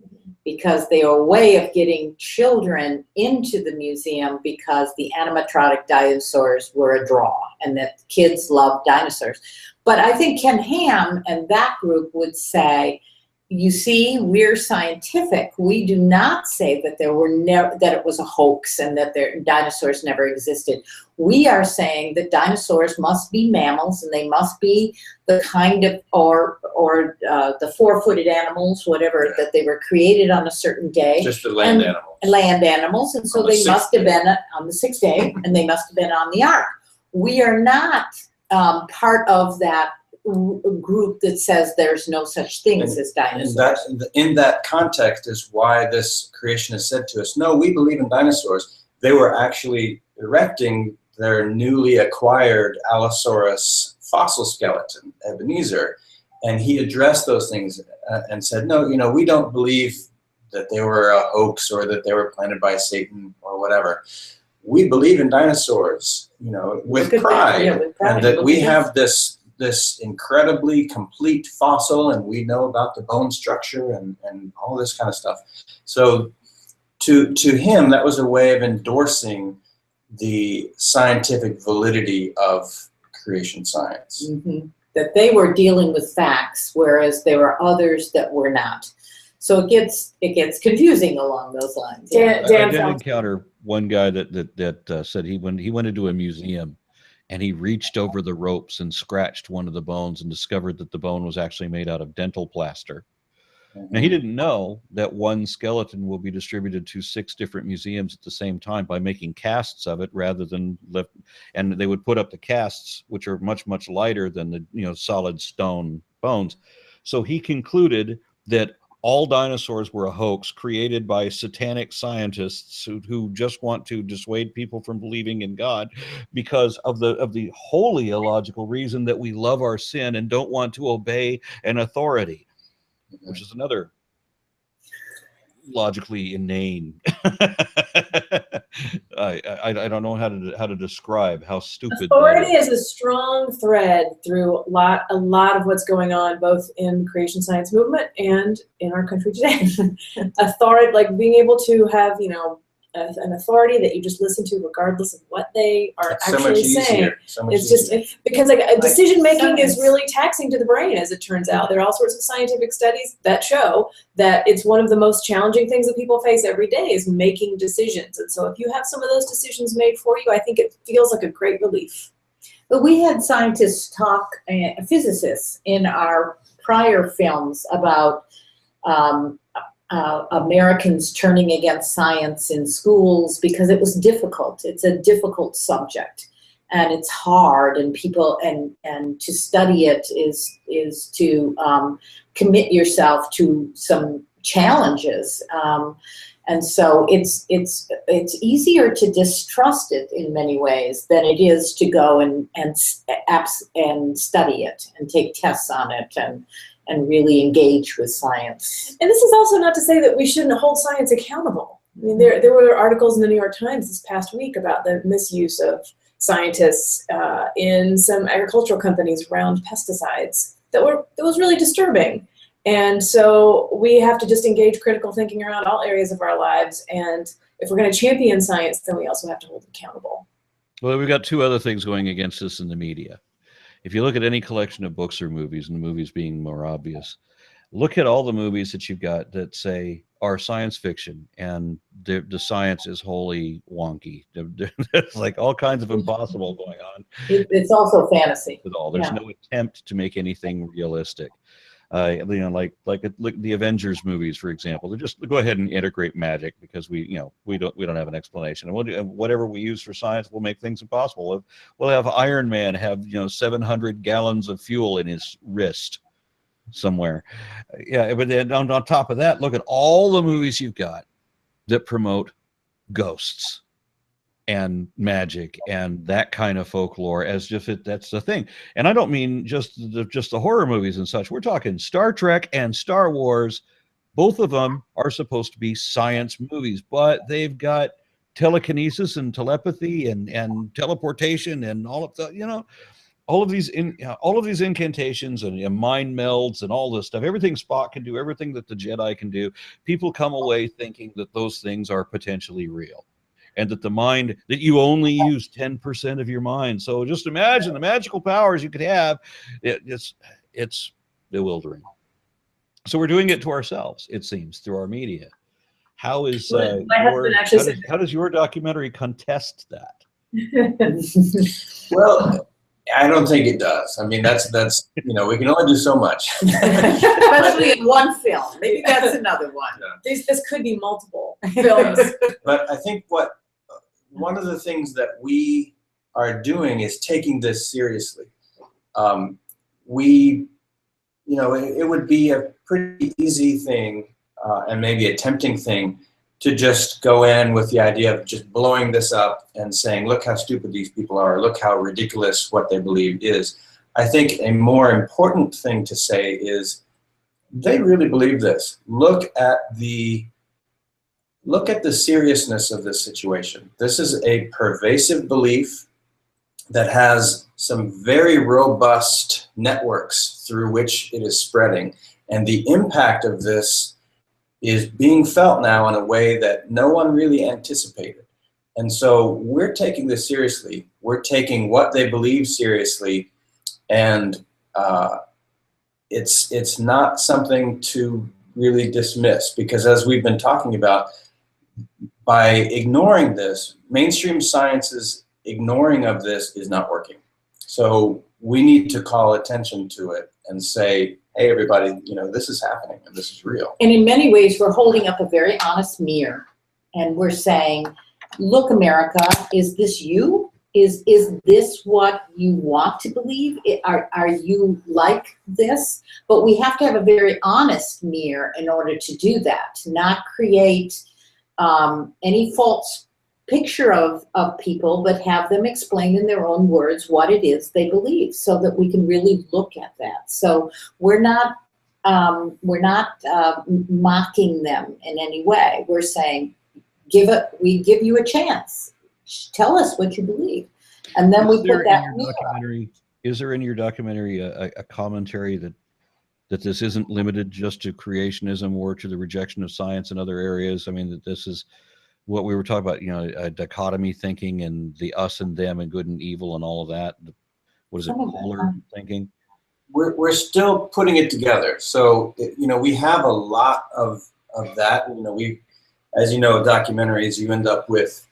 because they were a way of getting children into the museum, because the animatronic dinosaurs were a draw and that kids love dinosaurs. But I think Ken Ham and that group would say, you see, we're scientific. We do not say that that it was a hoax and that dinosaurs never existed. We are saying that dinosaurs must be mammals, and they must be the kind of, or the four-footed animals, whatever, that they were created on a certain day. Just the land animals. Land animals, and so they must have been on the sixth day, and they must have been on the ark. We are not part of that group that says there's no such things as dinosaurs. In that context is why this creationist said to us, no, we believe in dinosaurs. They were actually erecting their newly acquired Allosaurus fossil skeleton, Ebenezer, and he addressed those things and said, no, we don't believe that they were a hoax or that they were planted by Satan or whatever. We believe in dinosaurs, with pride, and that we have this incredibly complete fossil, and we know about the bone structure and all this kind of stuff. So to him, that was a way of endorsing the scientific validity of creation science. Mm-hmm. That they were dealing with facts, whereas there were others that were not. So it gets confusing along those lines. I did encounter one guy that said he went into a museum, and he reached over the ropes and scratched one of the bones and discovered that the bone was actually made out of dental plaster. Now, he didn't know that one skeleton will be distributed to 6 different museums at the same time by making casts of it rather than and they would put up the casts, which are much, much lighter than the solid stone bones. So he concluded that all dinosaurs were a hoax created by satanic scientists who just want to dissuade people from believing in God because of the wholly illogical reason that we love our sin and don't want to obey an authority, which is another logically inane. I don't know how to describe how stupid Authority that is. is a strong thread through a lot of what's going on, both in the creation science movement and in our country today. Authority, like being able to have, you know, an authority that you just listen to regardless of what they are It's actually so much saying. easier. So much It's just because like decision making is science. really taxing to the brain, as it turns out. There are all sorts of scientific studies that show that it's one of the most challenging things that people face every day is making decisions. And so if you have some of those decisions made for you, I think it feels like a great relief. But we had scientists talk, physicists in our prior films about Americans turning against science in schools because it was difficult. It's a difficult subject, and it's hard, and people and to study it is to commit yourself to some challenges, and so it's easier to distrust it in many ways than it is to go and study it and take tests on it and really engage with science. And this is also not to say that we shouldn't hold science accountable. I mean, there were articles in the New York Times this past week about the misuse of scientists in some agricultural companies around pesticides that was really disturbing. And so we have to just engage critical thinking around all areas of our lives. And if we're going to champion science, then we also have to hold it accountable. Well, we've got two other things going against us in the media. If you look at any collection of books or movies, and the movies being more obvious, look at all the movies that you've got that say are science fiction, and the science is wholly wonky. There's like all kinds of impossible going on. It's also fantasy. With all, there's no attempt to make anything realistic. You know, like the Avengers movies, for example. They just go ahead and integrate magic because we don't have an explanation, and whatever we use for science will make things impossible. We'll have Iron Man have 700 gallons of fuel in his wrist somewhere. Yeah, but then on top of that, look at all the movies you've got that promote ghosts and magic and that kind of folklore as if that's the thing. And I don't mean just the horror movies and such. We're talking Star Trek and Star Wars. Both of them are supposed to be science movies, but they've got telekinesis and telepathy and teleportation and all of the, all of these incantations and mind melds and all this stuff. Everything Spock can do, everything that the Jedi can do. People come away thinking that those things are potentially real, and that the mind, that you only use 10% of your mind. So just imagine the magical powers you could have. It's bewildering. So we're doing it to ourselves, it seems, through our media. How is how does your documentary contest that? Well, I don't think it does. I mean, that's we can only do so much. Especially in one film. Maybe that's another one. Yeah. This could be multiple films. But I think one of the things that we are doing is taking this seriously. It would be a pretty easy thing and maybe a tempting thing to just go in with the idea of just blowing this up and saying, look how stupid these people are, look how ridiculous what they believe is. I think a more important thing to say is they really believe this. Look at the seriousness of this situation. This is a pervasive belief that has some very robust networks through which it is spreading. And the impact of this is being felt now in a way that no one really anticipated. And so we're taking this seriously. We're taking what they believe seriously, and it's not something to really dismiss, because as we've been talking about, by ignoring this, mainstream science's ignoring of this is not working. So we need to call attention to it and say, hey, everybody, this is happening and this is real. And in many ways, we're holding up a very honest mirror, and we're saying, look, America, is this you? is this what you want to believe? Are you like this? But we have to have a very honest mirror in order to do that, not create any false picture of people, but have them explain in their own words what it is they believe, so that we can really look at that. So we're not mocking them in any way. We're saying, we give you a chance. Tell us what you believe, and then we put that in your documentary. Is there in your documentary a commentary that this isn't limited just to creationism or to the rejection of science in other areas? I mean, that this is what we were talking about, a dichotomy thinking and the us and them and good and evil and all of that. What is it, polar thinking? We're still putting it together. So, we have a lot of that. As you know, documentaries, you end up with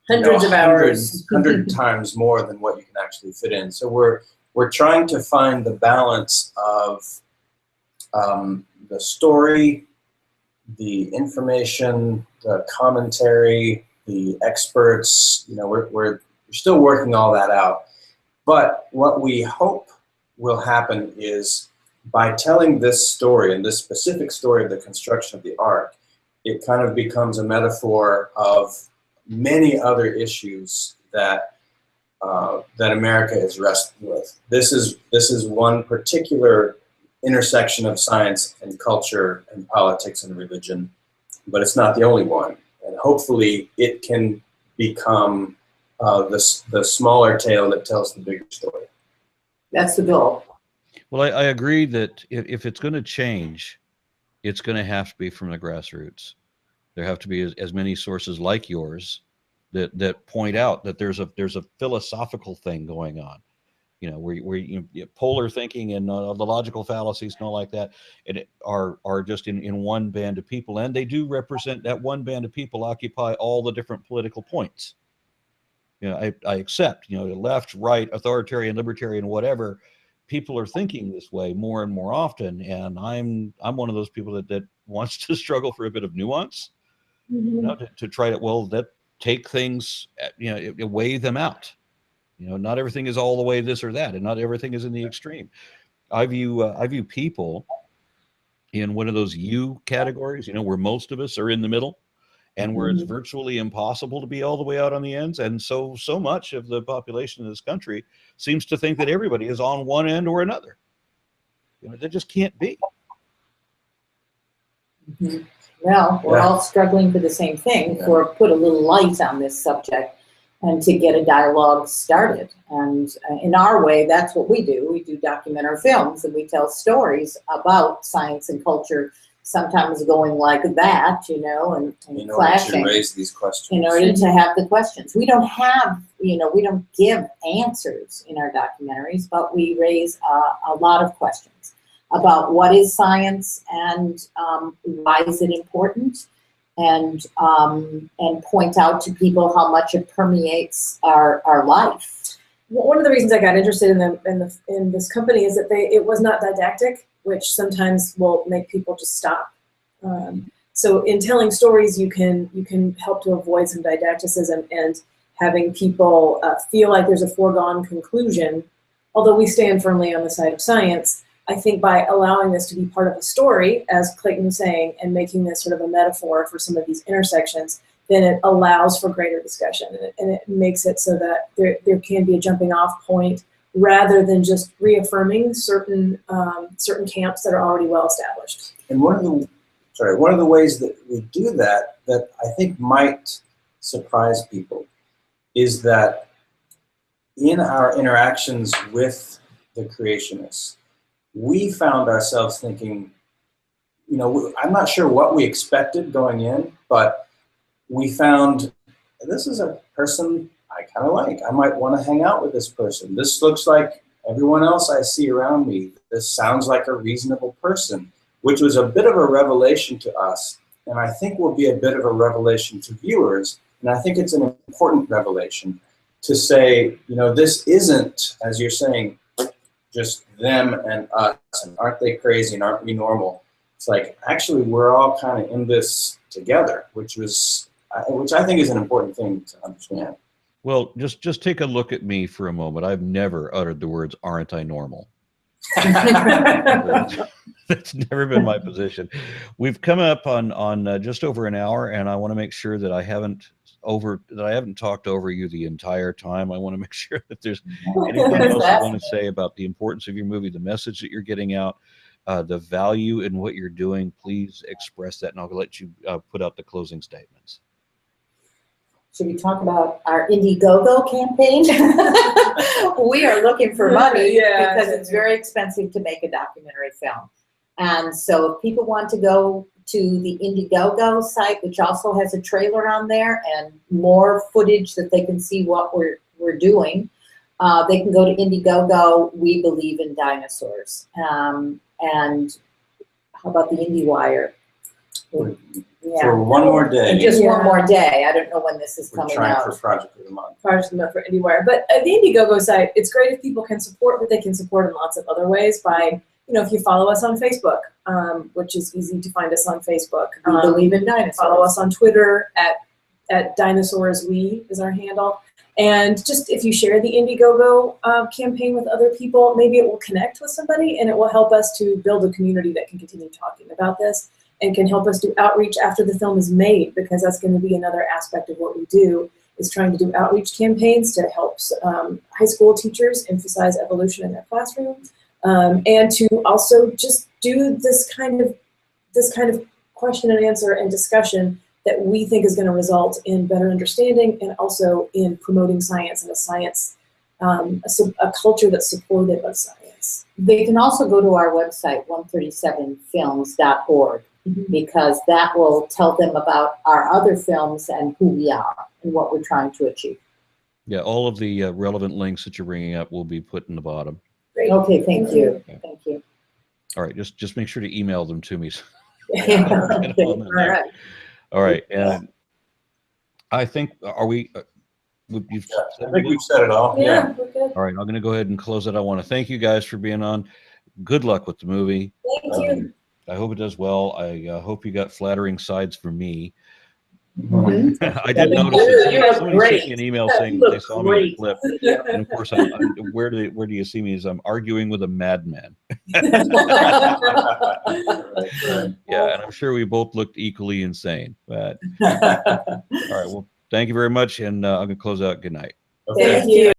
hundreds of hours, 100 times more than what you can actually fit in. So we're trying to find the balance of the story, the information, the commentary, the experts. We're still working all that out. But what we hope will happen is, by telling this story, and this specific story of the construction of the Ark, it kind of becomes a metaphor of many other issues that America is wrestling with. This is one particular intersection of science and culture and politics and religion, but it's not the only one. And hopefully it can become the smaller tale that tells the bigger story. That's the goal. Well, I agree that if it's going to change, it's going to have to be from the grassroots. There have to be as many sources like yours that point out that there's a philosophical thing going on, where polar thinking and the logical fallacies and all like that, and are just in one band of people, and they do represent that one band of people occupy all the different political points. I accept, left, right, authoritarian, libertarian, whatever. People are thinking this way more and more often, and I'm one of those people that wants to struggle for a bit of nuance, to try to take things, weigh them out. Not everything is all the way this or that, and not everything is in the extreme. I view people in one of those U categories, where most of us are in the middle, and where it's virtually impossible to be all the way out on the ends. And so much of the population of this country seems to think that everybody is on one end or another. That just can't be. Well, we're all struggling for the same thing, for put a little light on this subject and to get a dialogue started. And in our way, that's what we do. We do documentary films, and we tell stories about science and culture, sometimes going like that, and clashing. To raise these questions. In order to have the questions. We don't have, we don't give answers in our documentaries, but we raise a lot of questions about what is science, and why is it important, and point out to people how much it permeates our life. One of the reasons I got interested in this company is that it was not didactic, which sometimes will make people just stop. So in telling stories, you can help to avoid some didacticism and having people feel like there's a foregone conclusion. Although we stand firmly on the side of science, I think by allowing this to be part of a story, as Clayton was saying, and making this sort of a metaphor for some of these intersections, then it allows for greater discussion, and it makes it so that there can be a jumping off point, rather than just reaffirming certain camps that are already well established. And one of the ways that we do that I think might surprise people is that in our interactions with the creationists, we found ourselves thinking, I'm not sure what we expected going in, but we found this is a person I kind of like. I might want to hang out with this person. This looks like everyone else I see around me. This sounds like a reasonable person, which was a bit of a revelation to us, and I think will be a bit of a revelation to viewers. And I think it's an important revelation to say, this isn't, as you're saying, just them and us, and aren't they crazy and aren't we normal? It's like, actually, we're all kind of in this together, which I think is an important thing to understand. Well, just take a look at me for a moment. I've never uttered the words, "Aren't I normal?" That's never been my position. We've come up on just over an hour, and I want to make sure that I haven't talked over you the entire time. I want to make sure that there's anything else you want to say about the importance of your movie, the message that you're getting out, the value in what you're doing. Please express that, and I'll let you put out the closing statements. Should we talk about our Indiegogo campaign? We are looking for money because it's very expensive to make a documentary film. And so if people want to go to the Indiegogo site, which also has a trailer on there and more footage that they can see what we're doing, they can go to Indiegogo. We believe in dinosaurs. And how about the IndieWire? Yeah. For one more day. And just one more day. I don't know when this is We're coming trying out. for Project of the Month. Project of the Month for IndieWire. But at the Indiegogo site, it's great if people can support, but they can support in lots of other ways by, if you follow us on Facebook, which is easy to find us on Facebook. We believe in dinosaurs. Follow us on Twitter at Dinosaurs We is our handle. And just if you share the Indiegogo campaign with other people, maybe it will connect with somebody and it will help us to build a community that can continue talking about this and can help us do outreach after the film is made, because that's going to be another aspect of what we do, is trying to do outreach campaigns to help high school teachers emphasize evolution in their classroom, and to also just do this kind of question and answer and discussion that we think is going to result in better understanding and also in promoting science and a culture that's supportive of science. They can also go to our website, 137films.org, because that will tell them about our other films and who we are and what we're trying to achieve. Yeah, all of the relevant links that you're bringing up will be put in the bottom. Great. Okay, thank you. Okay. Thank you. All right, just make sure to email them to me. Okay, all right. All right, and I think, are we? You've I think we've said it all. Yeah, we're good. All right, I'm going to go ahead and close it. I want to thank you guys for being on. Good luck with the movie. Thank you. I hope it does well. I hope you got flattering sides for me. Mhm. I did You notice look that somebody great. sent me an email saying You that they look saw me in great. the clip. And of course, where do you see me? Is I'm arguing with a madman. Right. Yeah, and I'm sure we both looked equally insane. But all right, well, thank you very much, and I'm going to close out. Good night. Okay. Thank you.